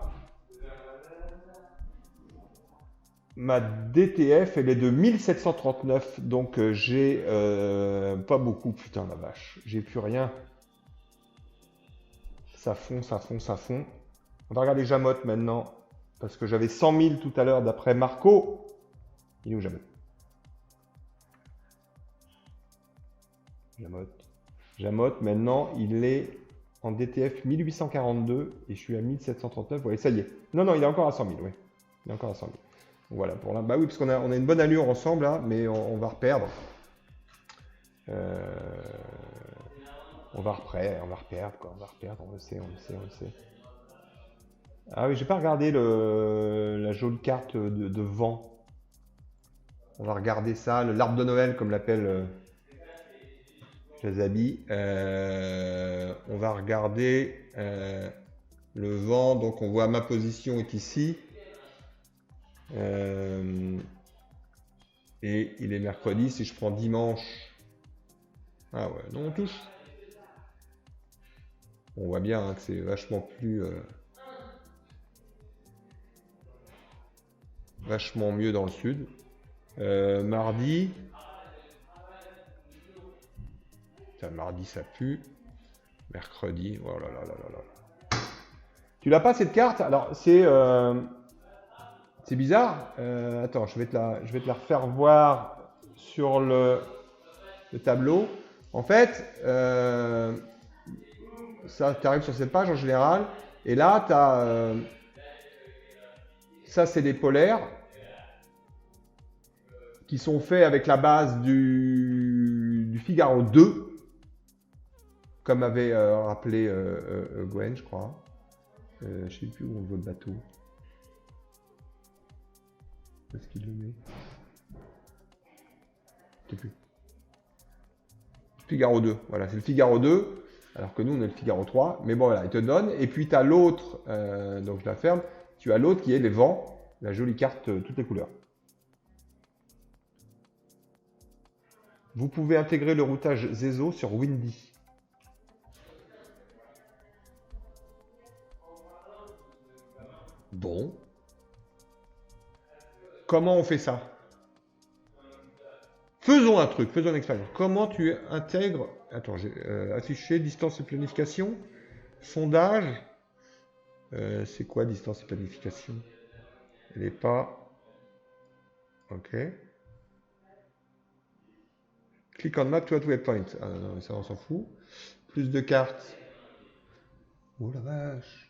ma DTF, elle est de 1739. Donc, j'ai pas beaucoup. Putain, la vache. J'ai plus rien. Ça fond, ça fond, ça fond. On va regarder Jamotte maintenant. Parce que j'avais 100 000 tout à l'heure d'après Marco. Il est où Jamotte? Jamotte, maintenant, il est en DTF 1842 et je suis à 1739. Vous voyez, ça y est. Non, il est encore à 100 000, oui. Il est encore à 100 000. Voilà, pour là. Bah oui, parce qu'on a une bonne allure ensemble, là, mais on va reperdre. On va reperdre, quoi. On va reperdre, on le sait. Ah oui, j'ai pas regardé la jolie carte de vent. On va regarder ça, l'arbre de Noël, comme l'appelle Jazabi. On va regarder le vent. Donc on voit ma position est ici. Et il est mercredi. Si je prends dimanche. Ah ouais, non, on touche. On voit bien hein, que c'est vachement plus. Vachement mieux dans le sud. Mardi. Mardi ça pue. Mercredi. Oh là là là là là. Tu l'as pas cette carte? Alors c'est bizarre. Attends, je vais te la refaire voir sur le tableau. En fait, ça, tu arrives sur cette page en général. Et là, tu as. Ça, c'est des polaires qui sont faits avec la base du Figaro 2, comme avait rappelé Gwen, je crois. Je ne sais plus où on voit le bateau. Où est-ce qu'il le met? Je ne sais plus. Figaro 2, voilà, c'est le Figaro 2, alors que nous, on est le Figaro 3. Mais bon, voilà, il te donne. Et puis, tu as l'autre, donc je la ferme. Tu as l'autre qui est les vents, la jolie carte, toutes les couleurs. Vous pouvez intégrer le routage Zezo sur Windy. Bon. Comment on fait ça? Faisons un truc, faisons une expérience. Comment tu intègres... Attends, j'ai affiché distance et planification. Sondage. C'est quoi distance et planification? Elle n'est pas... Ok. Click on map to add waypoint. Ah non, ça on s'en fout. Plus de cartes. Oh la vache.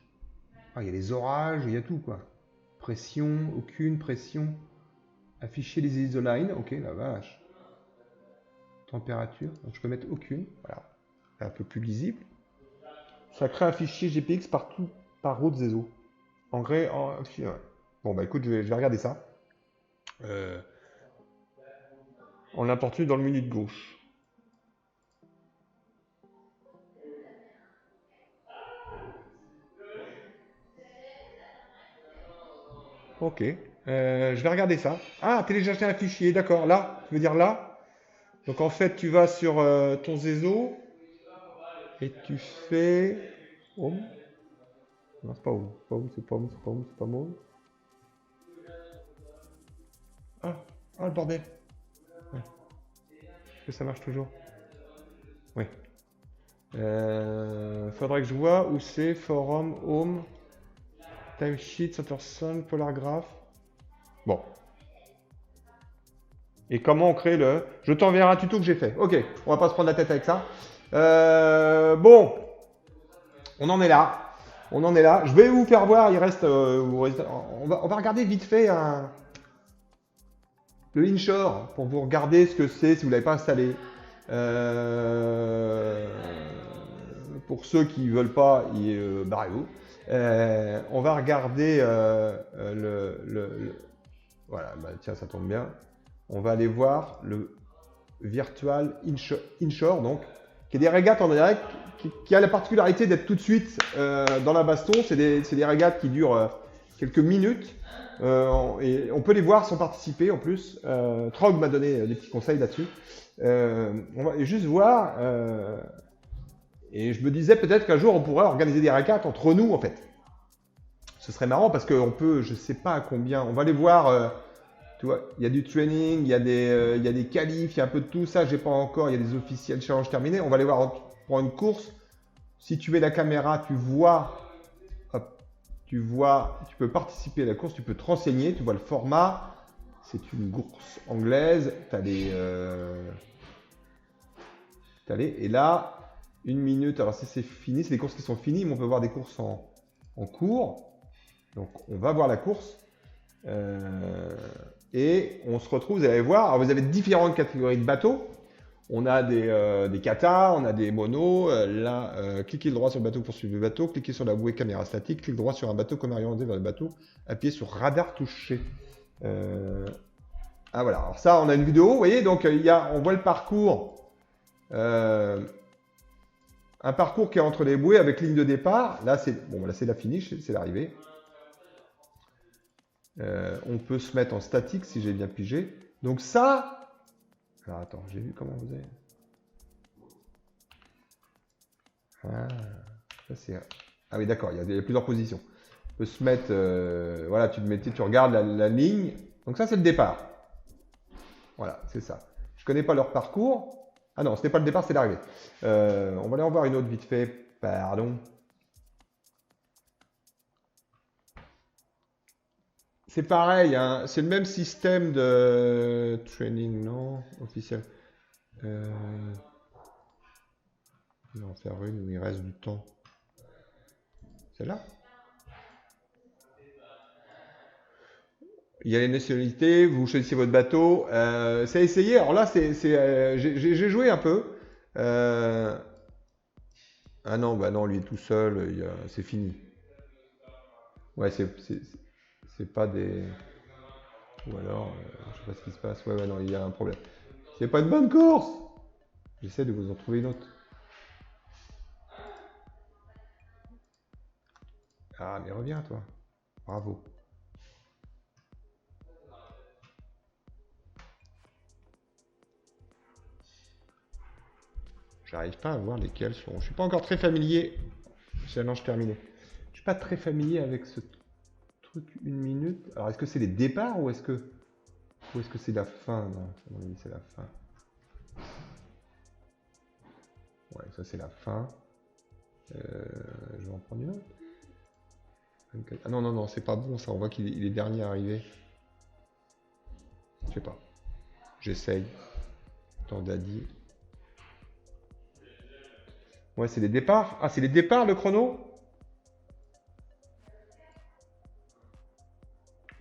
Ah, il y a les orages, il y a tout quoi. Pression, aucune pression. Afficher les isolines. Ok, la vache. Température. Donc je peux mettre aucune. Voilà. C'est un peu plus lisible. Ça crée un fichier GPX partout par route Zezo. En vrai, ouais. Bon bah écoute, je vais regarder ça. On l'importune dans le menu de gauche. Ok. Je vais regarder ça. Ah, télécharger un fichier, d'accord. Là, tu veux dire là. Donc en fait, tu vas sur ton Zezo et tu fais Home. Non, c'est pas Home. C'est pas Home, c'est pas Home, c'est pas Home, c'est pas Home. Ah, ah le bordel. Ouais. Est-ce que ça marche toujours? Oui. Faudrait que je vois où c'est. Forum, Home, Timesheet, Centerson, Polargraph. Bon. Et comment on crée le... Je t'enverrai un tuto que j'ai fait. Ok, on va pas se prendre la tête avec ça. Bon, on en est là. On en est là. Je vais vous faire voir. Il reste... on va regarder vite fait le InShore pour vous regarder ce que c'est si vous ne l'avez pas installé. Pour ceux qui ne veulent pas, barrez-vous. On va regarder voilà, bah, tiens, ça tombe bien. On va aller voir le Virtual Inshore, donc, qui est des régates en direct, qui a la particularité d'être tout de suite dans la baston. C'est des régates qui durent quelques minutes. Et on peut les voir sans participer en plus. Trog m'a donné des petits conseils là-dessus. On va juste voir. Et je me disais peut-être qu'un jour on pourrait organiser des régates entre nous en fait. Ce serait marrant parce qu'on peut, je sais pas à combien, on va les voir. Tu vois, il y a du training, il y a des qualifs, il y a un peu de tout ça, j'ai pas encore, il y a des officiels challenge terminés. On va les voir pour une course. Si tu mets la caméra, tu vois, hop, tu peux participer à la course, tu peux te renseigner, tu vois le format. C'est une course anglaise, et là, 1 minute, alors si c'est fini, c'est des courses qui sont finies, mais on peut voir des courses en cours. Donc on va voir la course. Et on se retrouve, vous allez voir, alors vous avez différentes catégories de bateaux. On a des katas, on a des monos. Là, cliquez le droit sur le bateau pour suivre le bateau, cliquez sur la bouée caméra statique, cliquez droit sur un bateau comme orienté vers le bateau, appuyez sur radar touché. Ah voilà, alors ça, on a une vidéo, vous voyez, donc on voit le parcours. Un parcours qui est entre les bouées avec ligne de départ. Là, c'est la finish, c'est l'arrivée. On peut se mettre en statique si j'ai bien pigé. Donc ça... Alors attends, j'ai vu comment vous avez... Ah, ça c'est... Ah oui d'accord, il y a plusieurs positions. On peut se mettre... voilà, tu regardes la ligne. Donc ça c'est le départ. Voilà, c'est ça. Je connais pas leur parcours. Ah non, ce n'est pas le départ, c'est l'arrivée. On va aller en voir une autre vite fait. Pardon. C'est pareil, hein, c'est le même système de training, non, officiel. Je vais en faire une où il reste du temps. Celle-là? Il y a les nationalités, vous choisissez votre bateau. C'est à essayer. Alors là, j'ai joué un peu. Ah non, bah non, lui est tout seul, c'est fini. Ouais, c'est pas des... Ou alors, je sais pas ce qui se passe. Ouais, non, il y a un problème. C'est pas une bonne course. J'essaie de vous en trouver une autre. Ah, mais reviens, toi. Bravo. J'arrive pas à voir lesquels sont. Je suis pas encore très familier. Challenge terminé. Je suis pas très familier avec ce truc 1 minute. Alors, est-ce que c'est les départs ou est-ce que c'est la fin? Non, à mon avis, c'est la fin. Ouais, ça c'est la fin. Je vais en prendre une autre. 24. Ah non, non, non, c'est pas bon ça. On voit qu'il est dernier à arriver. Je sais pas. J'essaye. Attends, Daddy. Ouais, c'est les départs. Ah, c'est les départs le chrono?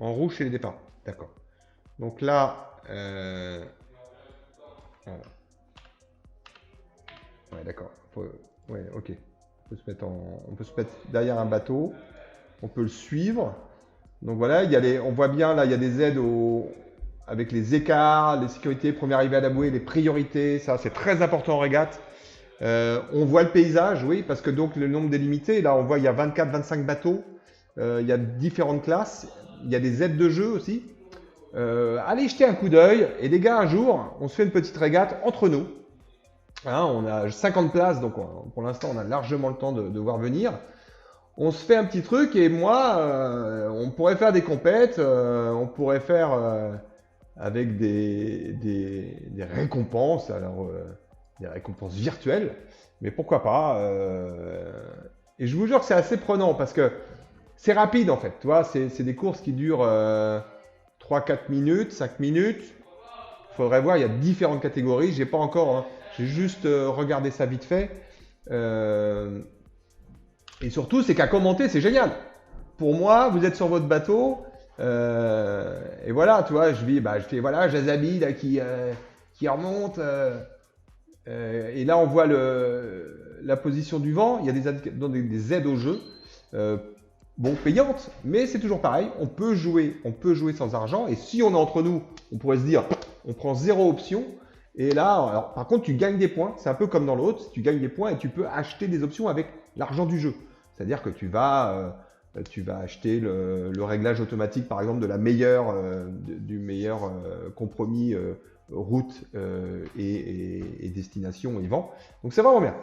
En rouge, c'est les départs. D'accord. Donc là, voilà. Ouais, d'accord. Ouais, ok. On peut se mettre derrière un bateau. On peut le suivre. Donc voilà, on voit bien là, il y a des aides avec les écarts, les sécurités, premier arrivé à la bouée, les priorités. Ça, c'est très important en régate. On voit le paysage, oui, parce que donc le nombre délimité, là, on voit il y a 24-25 bateaux. Il y a différentes classes. Il y a des aides de jeu aussi. Allez jeter un coup d'œil. Et les gars, un jour, on se fait une petite régate entre nous. Hein, on a 50 places, donc pour l'instant, on a largement le temps de voir venir. On se fait un petit truc et moi, on pourrait faire des compètes, on pourrait faire avec des récompenses, alors des récompenses virtuelles, mais pourquoi pas. Et je vous jure que c'est assez prenant parce que c'est rapide en fait, tu vois, c'est des courses qui durent 3-4 minutes, 5 minutes. Il faudrait voir, il y a différentes catégories, j'ai pas encore, hein, j'ai juste regardé ça vite fait. Et surtout, c'est qu'à commenter, c'est génial. Pour moi, vous êtes sur votre bateau, et voilà, tu vois, je fais voilà, Jazabi là, qui remonte, et là on voit la position du vent. Il y a des aides au jeu, bon, payantes, mais c'est toujours pareil. On peut jouer sans argent, et si on est entre nous, on pourrait se dire, on prend 0 option. Et là, alors, par contre, tu gagnes des points. C'est un peu comme dans l'autre, tu gagnes des points et tu peux acheter des options avec l'argent du jeu. C'est-à-dire que tu vas acheter le réglage automatique, par exemple, du meilleur compromis route et destination et vent. Donc c'est vraiment bien.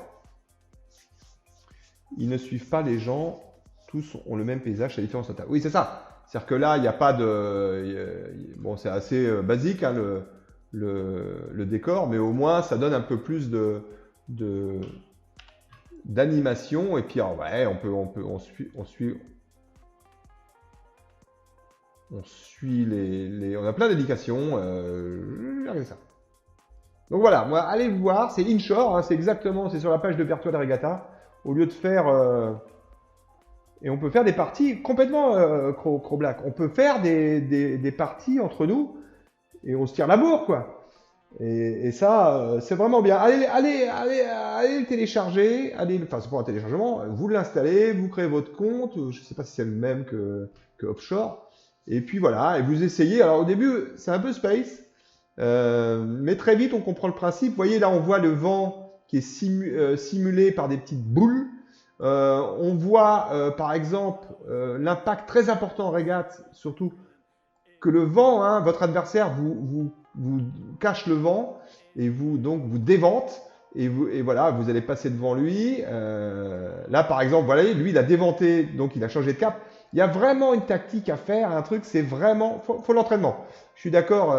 Ils ne suivent pas les gens, tous ont le même paysage, c'est la différence totale. Oui, c'est ça. C'est-à-dire que là, il n'y a pas de... Bon, c'est assez basique, hein, le décor, mais au moins, ça donne un peu plus d'animation. Et puis, alors, ouais, on suit on a plein d'indications. Regardez ça. Donc voilà, moi, allez le voir, c'est Inshore, hein, c'est sur la page de Virtual Regatta. Au lieu de faire... et on peut faire des parties complètement Cro-Black. On peut faire des parties entre nous et on se tire la bourre, quoi. Et ça, c'est vraiment bien. Allez le télécharger. Enfin, c'est pas un téléchargement. Vous l'installez, vous créez votre compte. Je ne sais pas si c'est le même que Offshore. Et puis voilà, et vous essayez. Alors au début, c'est un peu space. Mais très vite, on comprend le principe. Vous voyez, là, on voit le vent qui est simulé par des petites boules. On voit, par exemple, l'impact très important en régate, surtout que le vent, hein, votre adversaire vous cache le vent et vous dévente et voilà, vous allez passer devant lui. Là, par exemple, voilà, lui, il a déventé, donc il a changé de cap. Il y a vraiment une tactique à faire, un truc, c'est vraiment, faut l'entraînement. Je suis d'accord,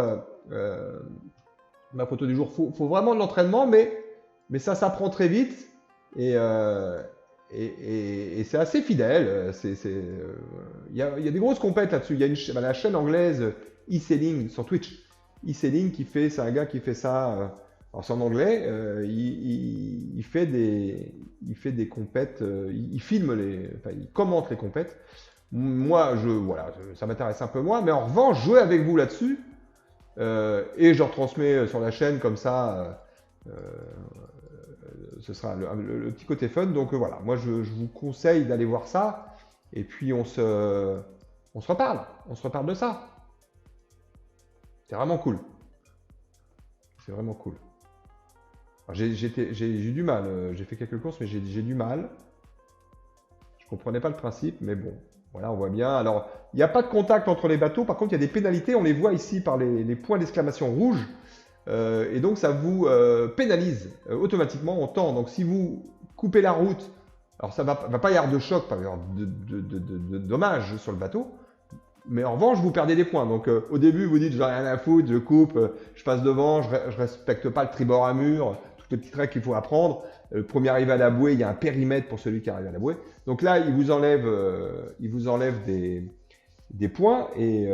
ma photo du jour, faut vraiment de l'entraînement, mais ça s'apprend très vite et c'est assez fidèle. Il y a des grosses compètes là-dessus. Il y a la chaîne anglaise e-sailing sur Twitch. E-sailing c'est un gars qui fait ça. Alors c'est en anglais. Il fait des compètes. Il filme il commente les compètes. Moi, voilà, ça m'intéresse un peu moins. Mais en revanche, jouer avec vous là-dessus et je retransmets sur la chaîne comme ça. Ce sera le petit côté fun. Donc voilà, moi je vous conseille d'aller voir ça. Et puis on se reparle. On se reparle de ça. C'est vraiment cool. C'est vraiment cool. J'ai du mal. J'ai fait quelques courses, mais j'ai du mal. Je comprenais pas le principe, mais bon. Voilà, on voit bien. Alors, il n'y a pas de contact entre les bateaux. Par contre, il y a des pénalités. On les voit ici par les points d'exclamation rouges. Et donc ça vous pénalise automatiquement en temps. Donc si vous coupez la route, alors ça va pas y avoir de choc, pas y avoir de dommages sur le bateau, Mais en revanche, vous perdez des points. Donc au début, vous dites, je n'ai rien à foutre, je coupe, je passe devant, je ne respecte pas le tribord à mur, toutes les petites règles qu'il faut apprendre. Le premier arrivé à la bouée, il y a un périmètre pour celui qui arrive à la bouée. Donc là, il vous enlève des points et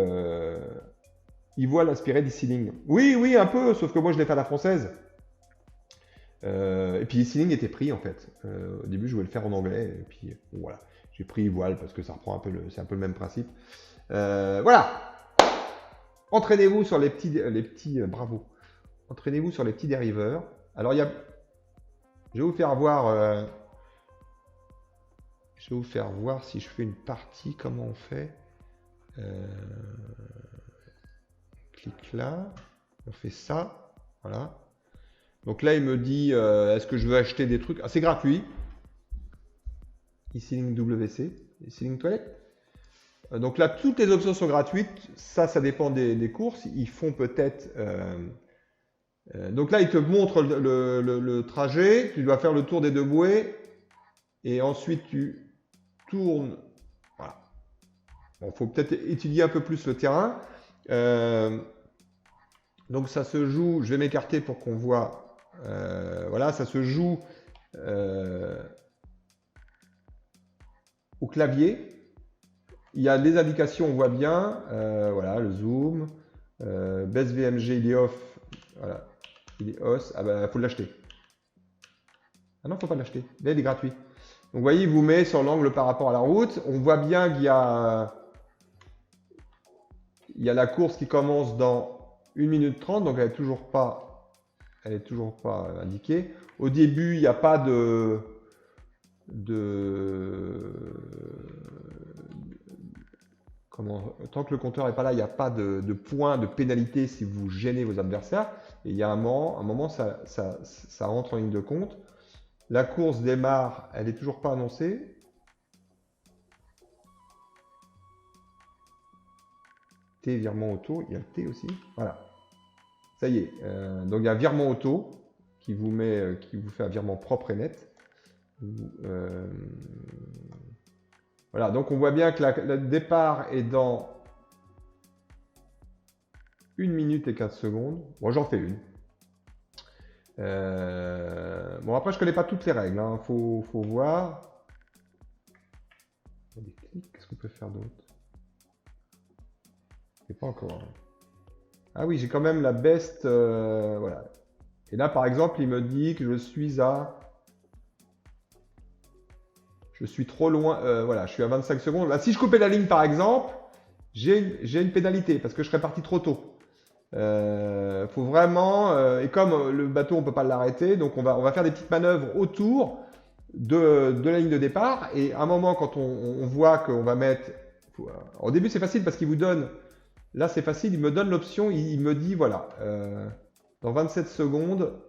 il voit l'aspiré d'e-ceiling. Oui, oui, un peu, sauf que moi, je l'ai fait à la française. Et puis e-ceiling était pris en fait. Au début, je voulais le faire en anglais. Et puis bon, voilà, j'ai pris voile parce que ça reprend un peu c'est un peu le même principe. Voilà. Entraînez-vous sur les petits bravo. Entraînez-vous sur les petits dériveurs. Alors je vais vous faire voir. Je vais vous faire voir si je fais une partie comment on fait. Clique là. On fait ça. Voilà. Donc là, il me dit est-ce que je veux acheter des trucs. Ah, c'est gratuit. e-ceiling WC, e-ceiling toilette. Donc là, toutes les options sont gratuites. Ça dépend des courses. Ils font peut-être... donc là, ils te montrent le trajet. Tu dois faire le tour des 2 bouées. Et ensuite, tu tournes. Voilà. Bon, faut peut-être étudier un peu plus le terrain. Donc ça se joue... Je vais m'écarter pour qu'on voit... voilà, ça se joue au clavier. Il y a les indications, on voit bien, voilà, le zoom, best VMG, il est off, voilà, il est os, ah bah, faut l'acheter. Ah non, faut pas l'acheter, là, il est gratuit. Donc, vous voyez, il vous met sur l'angle par rapport à la route. On voit bien qu'il y a la course qui commence dans 1 minute 30, donc elle est toujours pas indiquée. Au début, il n'y a pas tant que le compteur n'est pas là, il n'y a pas de points de pénalité si vous gênez vos adversaires. Et il y a un moment ça rentre en ligne de compte. La course démarre, elle n'est toujours pas annoncée. T, virement auto, il y a le T aussi. Voilà. Ça y est. Donc il y a un virement auto qui vous fait un virement propre et net. Voilà, donc on voit bien que le départ est dans 1 minute et 15 secondes. Bon, j'en fais une. Bon, après, je ne connais pas toutes les règles. Hein. Faut voir. Qu'est-ce qu'on peut faire d'autre? C'est pas encore. Hein. Ah oui, j'ai quand même la best. Voilà. Et là, par exemple, il me dit que je suis trop loin, voilà, je suis à 25 secondes. Là, si je coupais la ligne, par exemple, j'ai une pénalité parce que je serais parti trop tôt. Faut vraiment, et comme le bateau, on ne peut pas l'arrêter, donc on va faire des petites manœuvres autour de la ligne de départ. Et à un moment, quand on voit qu'on va mettre... Au début, c'est facile parce qu'il vous donne... Là, c'est facile, il me donne l'option, il me dit, voilà, dans 27 secondes...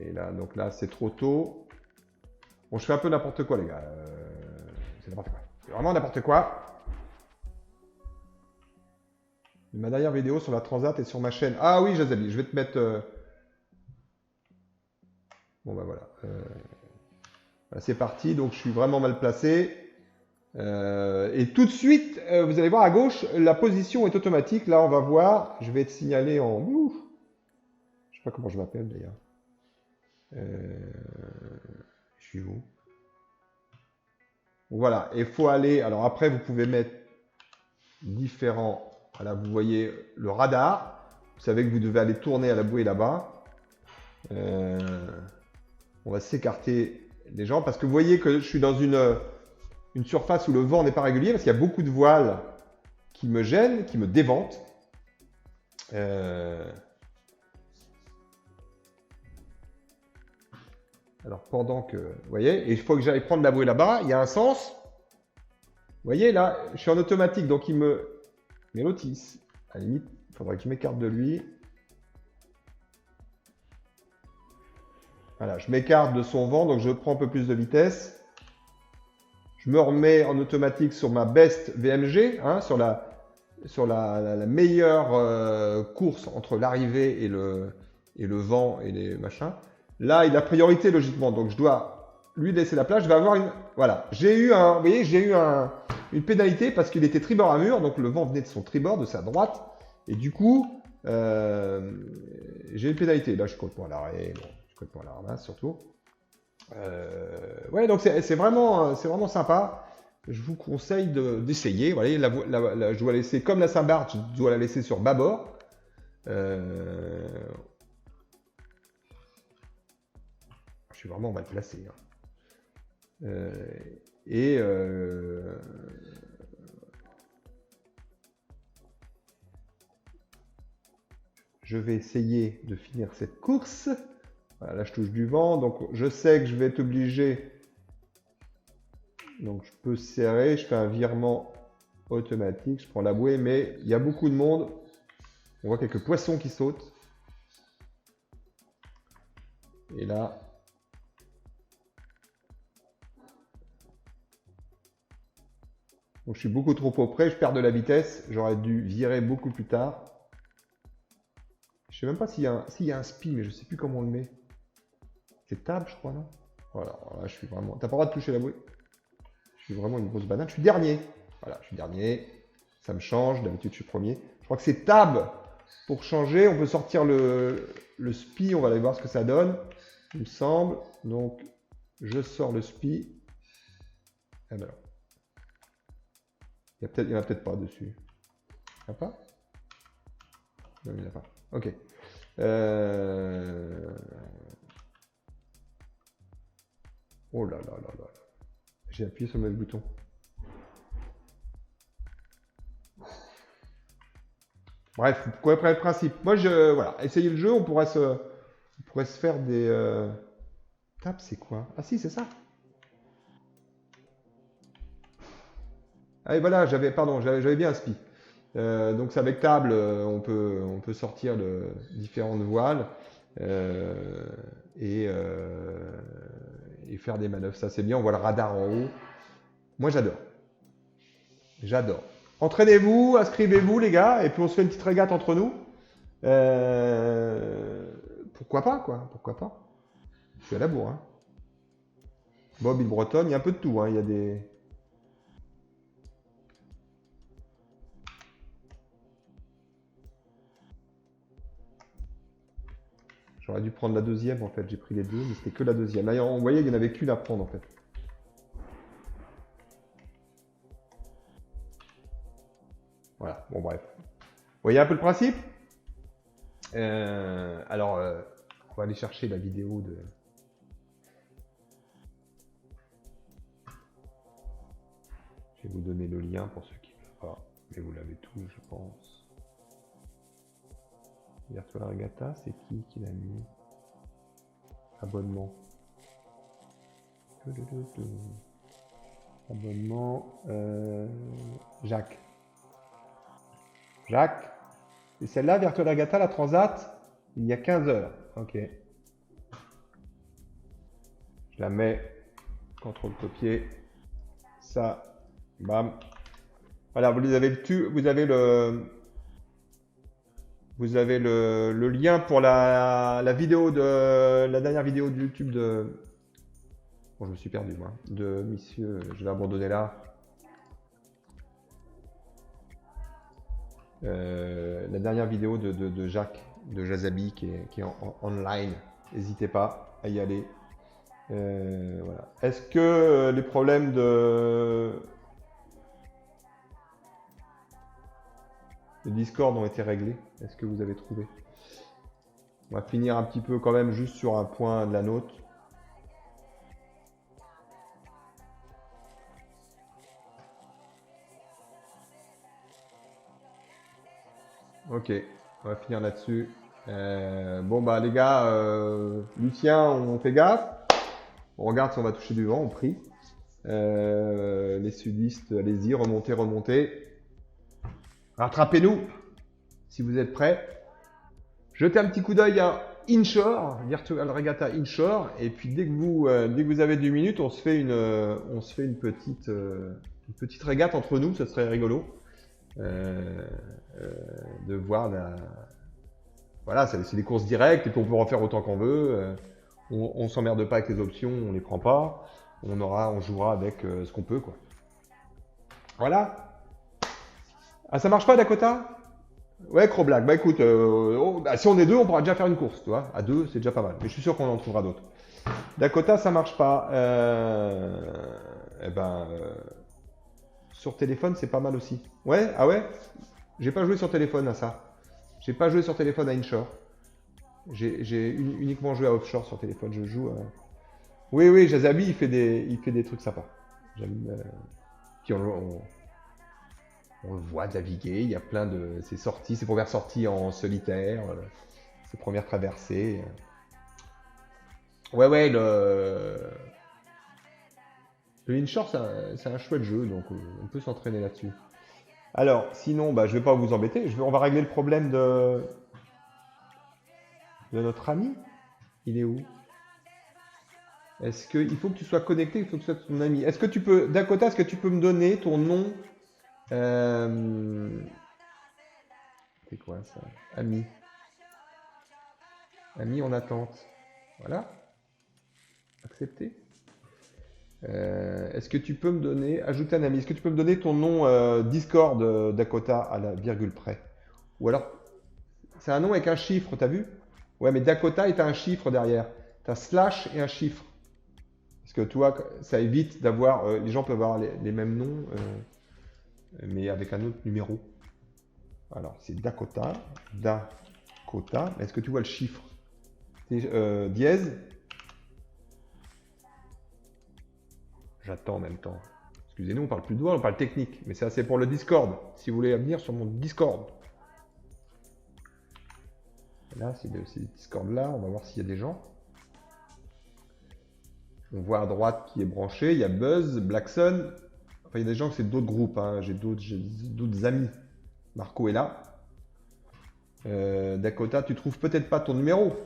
Et là, donc là, c'est trop tôt. Bon, je fais un peu n'importe quoi, les gars. C'est n'importe quoi. C'est vraiment n'importe quoi. Ma dernière vidéo sur la Transat est sur ma chaîne. Ah oui, Jazabi, je vais te mettre... Bon, bah voilà. Voilà, c'est parti. Donc, je suis vraiment mal placé. Et tout de suite, vous allez voir à gauche, la position est automatique. Là, on va voir. Je vais te signaler en... Ouf. Je sais pas comment je m'appelle, d'ailleurs. Je suis où? Voilà, il faut aller. Alors après, vous pouvez mettre différents. Voilà, vous voyez le radar. Vous savez que vous devez aller tourner à la bouée là-bas. On va s'écarter des gens parce que vous voyez que je suis dans une surface où le vent n'est pas régulier parce qu'il y a beaucoup de voiles qui me gênent, qui me déventent. Alors pendant que, vous voyez, et il faut que j'aille prendre la bouée là-bas, il y a un sens. Vous voyez là, je suis en automatique, donc il me lotisse. À la limite, il faudrait que je m'écarte de lui. Voilà, je m'écarte de son vent, donc je prends un peu plus de vitesse. Je me remets en automatique sur ma best VMG, hein, sur la meilleure course entre l'arrivée et le vent et les machins. Là, il a priorité logiquement, donc je dois lui laisser la place. Je vais avoir une... Voilà, vous voyez, une pénalité parce qu'il était tribord à mur, donc le vent venait de son tribord, de sa droite. Et du coup, j'ai une pénalité. Là, je compte pour l'arrêt, bon, je compte pour la ramasse surtout. Ouais, donc c'est vraiment sympa. Je vous conseille d'essayer. Voilà, je dois laisser, comme la Saint-Barth, je dois la laisser sur bâbord. Je suis vraiment mal placé. Hein. Je vais essayer de finir cette course. Voilà, là, je touche du vent. Donc, je sais que je vais être obligé. Donc, je peux serrer. Je fais un virement automatique. Je prends la bouée, mais il y a beaucoup de monde. On voit quelques poissons qui sautent. Et là... Donc, je suis beaucoup trop auprès. Je perds de la vitesse. J'aurais dû virer beaucoup plus tard. Je sais même pas s'il y a un spi, mais je sais plus comment on le met. C'est table, je crois, non? Voilà, là, je suis vraiment... T'as pas le droit de toucher la bouée. Je suis vraiment une grosse banane. Je suis dernier. Voilà, je suis dernier. Ça me change. D'habitude, je suis premier. Je crois que c'est tab pour changer. On peut sortir le spi. On va aller voir ce que ça donne. Il me semble. Donc, je sors le spi. Eh ben, il n'y en a peut-être pas dessus. Il n'y en a pas? Non, il n'y en a pas. Ok. Oh là là là là. J'ai appuyé sur le mauvais bouton. Bref, vous comprenez le principe. Moi, voilà, essayez le jeu, on pourrait se faire des... Table, c'est quoi? Ah si, c'est ça. Ah et voilà, j'avais bien un spi. Donc c'est avec table, on peut sortir de différentes voiles et faire des manœuvres. Ça c'est bien, on voit le radar en haut. Moi j'adore. J'adore. Entraînez-vous, inscrivez-vous les gars, et puis on se fait une petite régate entre nous. Pourquoi pas quoi? Pourquoi pas? Je suis à la bourre. Hein. Bob, il bretonne, il y a un peu de tout. Hein. Il y a des... J'aurais dû prendre la deuxième en fait, j'ai pris les deux, mais c'était que la deuxième. Là, on voyait qu'il n'y en avait qu'une à prendre en fait. Voilà, bon bref. Vous voyez un peu le principe? Alors, on va aller chercher la vidéo de... Je vais vous donner le lien pour ceux qui ne veulent pas, mais vous l'avez tous, je pense. Virtual Regatta, c'est qui l'a mis? Abonnement. Abonnement. Jacques. Jacques. Et celle-là, Virtual Regatta, la Transat, il y a 15 heures. Ok. Je la mets. Contrôle copier. Ça. Bam. Voilà, vous avez le lien pour la vidéo de la dernière vidéo de YouTube de... Bon, je me suis perdu moi. De monsieur, je vais abandonner là. La dernière vidéo de Jacques, de Jazabi qui est en online. N'hésitez pas à y aller. Voilà. Est-ce que les problèmes de Discord ont été réglés? Est-ce que vous avez trouvé? On va finir un petit peu quand même juste sur un point de la note. Ok, on va finir là-dessus. Bon bah les gars, Lucien, on fait gaffe. On regarde si on va toucher du vent, on prie. Les sudistes, allez-y, remontez, remontez. Rattrapez-nous si vous êtes prêts. Jetez un petit coup d'œil à Inshore, Virtual Regatta Inshore, et puis dès que vous avez 2 minutes, on se fait une petite régate entre nous, ça serait rigolo de voir la... Voilà, c'est des courses directes et puis on peut en faire autant qu'on veut. On s'emmerde pas avec les options, on les prend pas. On jouera avec ce qu'on peut, quoi. Voilà. Ah, ça marche pas, Dakota? Ouais, Croblack. Bah écoute, si on est deux, on pourra déjà faire une course, tu vois. À deux, c'est déjà pas mal. Mais je suis sûr qu'on en trouvera d'autres. Dakota, ça marche pas. Eh ben, sur téléphone, c'est pas mal aussi. Ouais, ah ouais? J'ai pas joué sur téléphone à ça. J'ai pas joué sur téléphone à Inshore. J'ai uniquement joué à Offshore sur téléphone. Je joue. Oui, oui, Jazabi, il fait des trucs sympas. J'aime. Puis on le voit naviguer. Il y a plein de. Ses sorties, ses premières sorties en solitaire, ses premières traversées. Ouais, ouais, le Inshore, c'est un chouette jeu, donc on peut s'entraîner là-dessus. Alors, sinon, bah, je vais pas vous embêter. On va régler le problème de notre ami. Il est où? Il faut que tu sois connecté, il faut que tu sois ton ami. Est-ce que tu peux, Dakota, est-ce que tu peux me donner ton nom? euh, C'est quoi ça? Ami. Ami en attente. Voilà. Accepter. Est-ce que tu peux me donner, ajouter un ami, est-ce que tu peux me donner ton nom Discord Dakota à la virgule près? Ou alors, c'est un nom avec un chiffre, t'as vu? Ouais, mais Dakota est un chiffre derrière. T'as slash et un chiffre. Parce que tu vois, ça évite d'avoir, les gens peuvent avoir les mêmes noms, mais avec un autre numéro. Alors, c'est Dakota, Dakota. Est-ce que tu vois le chiffre? Dièse. J'attends en même temps. Excusez-nous, on parle plus de doigts, on parle technique. Mais c'est assez pour le Discord. Si vous voulez venir sur mon Discord. Là, c'est ce Discord-là. On va voir s'il y a des gens. On voit à droite qui est branché. Il y a Buzz, Blackson. Enfin, il y a des gens que c'est d'autres groupes. Hein. J'ai d'autres amis. Marco est là. Dakota, tu trouves peut-être pas ton numéro.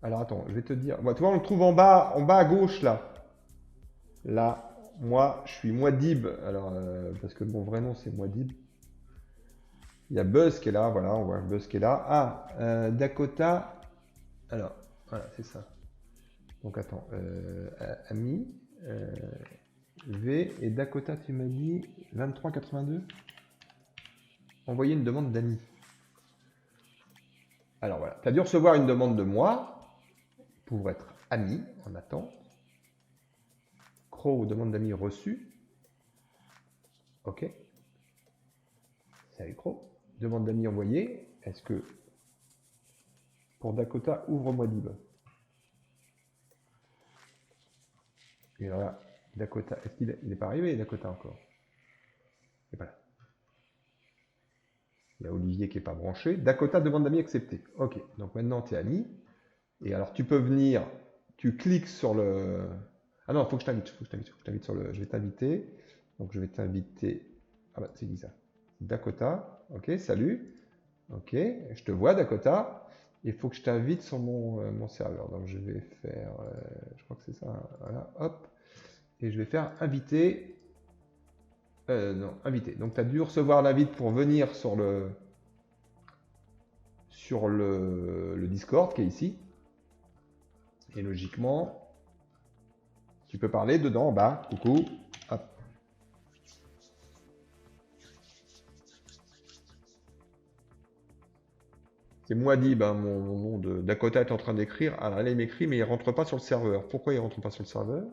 Alors attends, je vais te dire. Bah, tu vois, on le trouve en bas à gauche là. Là, moi, je suis Mouadib. Alors, parce que mon vrai nom c'est Mouadib. Il y a Buzz qui est là, voilà, on voit Buzz qui est là. Ah, Dakota. Alors, voilà, c'est ça. Donc attends, Ami, V et Dakota, tu m'as dit 2382. Envoyer une demande d'Ami. Alors voilà, tu as dû recevoir une demande de moi pour être ami en attente. Crow, demande d'ami reçue. Ok. Salut Crow. Demande d'ami envoyée. Est-ce que pour Dakota, ouvre-moi Dib. Et là, Dakota, est-ce qu'il n'est pas arrivé Dakota encore? Et voilà. Il y a Olivier qui n'est pas branché. Dakota, demande d'ami accepté. Ok, donc maintenant tu es ami. Et alors tu peux venir, tu cliques sur le... Ah non, il faut que je t'invite, sur le... Je vais t'inviter. Donc je vais t'inviter... Ah bah c'est qui ça? Dakota. Ok, salut. Ok, je te vois Dakota. Il faut que je t'invite sur mon serveur. Donc je vais faire... je crois que c'est ça. Voilà, hop. Et je vais faire inviter... non, inviter. Donc tu as dû recevoir l'invite pour venir sur le Discord qui est ici. Et logiquement, tu peux parler dedans en bas. Coucou. Hop. C'est Mouadib, hein, mon nom de Dakota est en train d'écrire. Alors là, il m'écrit, mais il rentre pas sur le serveur. Pourquoi il rentre pas sur le serveur?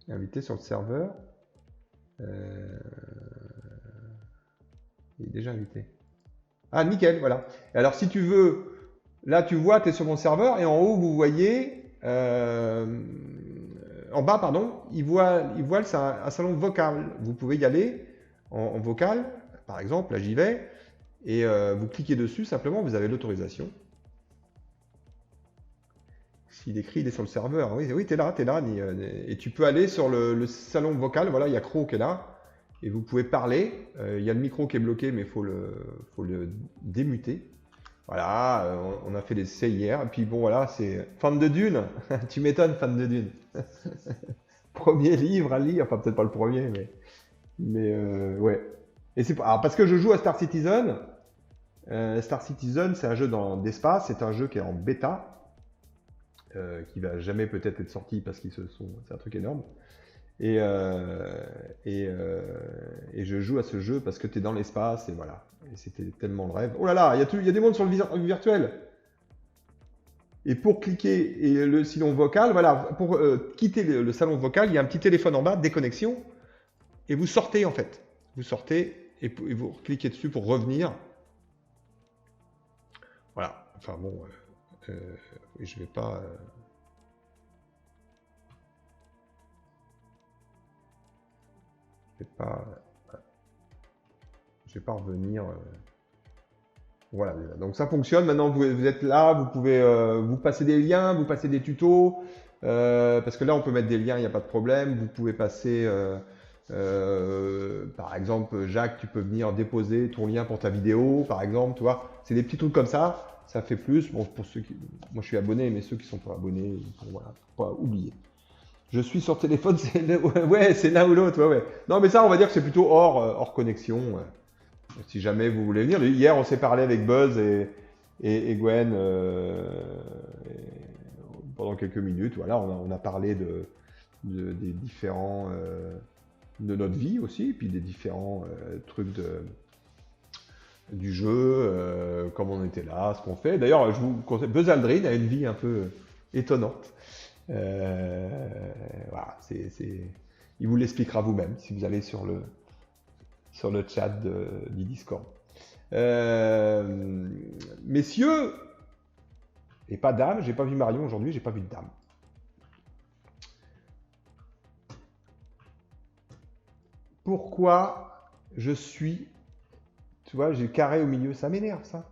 Invité sur le serveur. Il est déjà invité. Ah, nickel, voilà. Et alors, si tu veux, là, tu vois, tu es sur mon serveur, et en haut, vous voyez, en bas, pardon, il voit c'est un salon vocal. Vous pouvez y aller en vocal, par exemple, là, j'y vais, et vous cliquez dessus, simplement, vous avez l'autorisation. S'il écrit, il est sur le serveur. Oui, oui, t'es là, et tu peux aller sur le salon vocal, voilà, il y a Crow qui est là. Et vous pouvez parler. Il y a le micro qui est bloqué, mais il faut le démuter. Voilà, on a fait les essais hier. Et puis bon, voilà, c'est fan de Dune. Tu m'étonnes, fan de Dune. Premier livre à lire. Enfin, peut-être pas le premier, mais ouais. Et c'est alors parce que je joue à Star Citizen. Star Citizen, c'est un jeu d'espace, c'est un jeu qui est en bêta, qui va jamais peut-être être sorti parce qu'ils c'est un truc énorme. Et je joue à ce jeu parce que tu es dans l'espace et voilà. Et c'était tellement le rêve. Oh là là, il y a des mondes sur le virtuel. Et pour cliquer et le salon vocal, voilà, pour quitter le salon vocal, il y a un petit téléphone en bas, déconnexion, et vous sortez en fait. Vous sortez et vous cliquez dessus pour revenir. Voilà. Enfin bon, je vais pas. Je vais pas revenir. Voilà. Donc ça fonctionne. Maintenant, vous êtes là, vous pouvez vous passer des liens, vous passer des tutos. Parce que là, on peut mettre des liens, il n'y a pas de problème. Vous pouvez passer, par exemple, Jacques, tu peux venir déposer ton lien pour ta vidéo, par exemple. Tu vois, c'est des petits trucs comme ça. Ça fait plus. Bon, pour ceux qui, moi, je suis abonné, mais ceux qui sont pas abonnés, voilà, faut pas oublier. Je suis sur téléphone, ouais, c'est l'un ou l'autre. Ouais, ouais. Non, mais ça, on va dire que c'est plutôt hors connexion. Si jamais vous voulez venir. Hier, on s'est parlé avec Buzz et Gwen pendant quelques minutes. Voilà, on a parlé des différents de notre vie aussi, puis des différents trucs du jeu, comme on était là, ce qu'on fait. D'ailleurs, je vous conseille, Buzz Aldrin a une vie un peu étonnante. Voilà, il vous l'expliquera vous-même si vous allez sur le chat du Discord. Messieurs, et pas dames, j'ai pas vu Marion aujourd'hui, j'ai pas vu de dame. Pourquoi je suis, tu vois, j'ai le carré au milieu, ça m'énerve ça.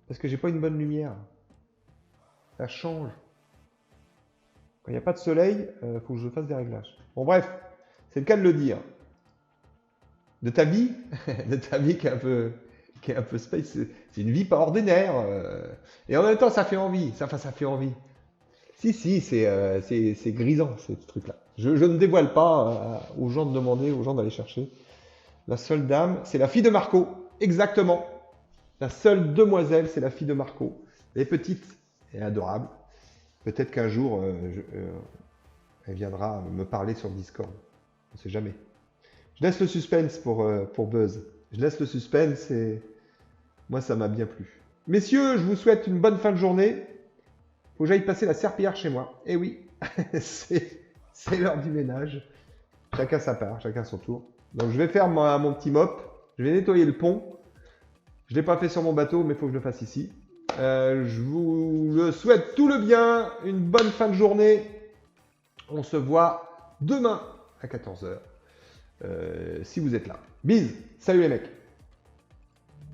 Parce que j'ai pas une bonne lumière. Ça change. Quand il n'y a pas de soleil, faut que je fasse des réglages. Bon bref, c'est le cas de le dire. De ta vie, de ta vie qui est un peu space, c'est une vie pas ordinaire. Et en même temps, ça fait envie. Ça fait envie. Si, c'est grisant, ce truc-là. Je ne dévoile pas aux gens de demander, aux gens d'aller chercher. La seule dame, c'est la fille de Marco. Exactement. La seule demoiselle, c'est la fille de Marco. Elle est petite et adorable. Peut-être qu'un jour, elle viendra me parler sur Discord. On ne sait jamais. Je laisse le suspense pour Buzz. Je laisse le suspense et moi, ça m'a bien plu. Messieurs, je vous souhaite une bonne fin de journée. Faut que j'aille passer la serpillière chez moi. Eh oui, c'est l'heure du ménage. Chacun sa part, chacun son tour. Donc, je vais faire mon petit mop. Je vais nettoyer le pont. Je ne l'ai pas fait sur mon bateau, mais il faut que je le fasse ici. Je vous souhaite tout le bien, une bonne fin de journée. On se voit demain à 14h. Si vous êtes là. Bise, salut les mecs.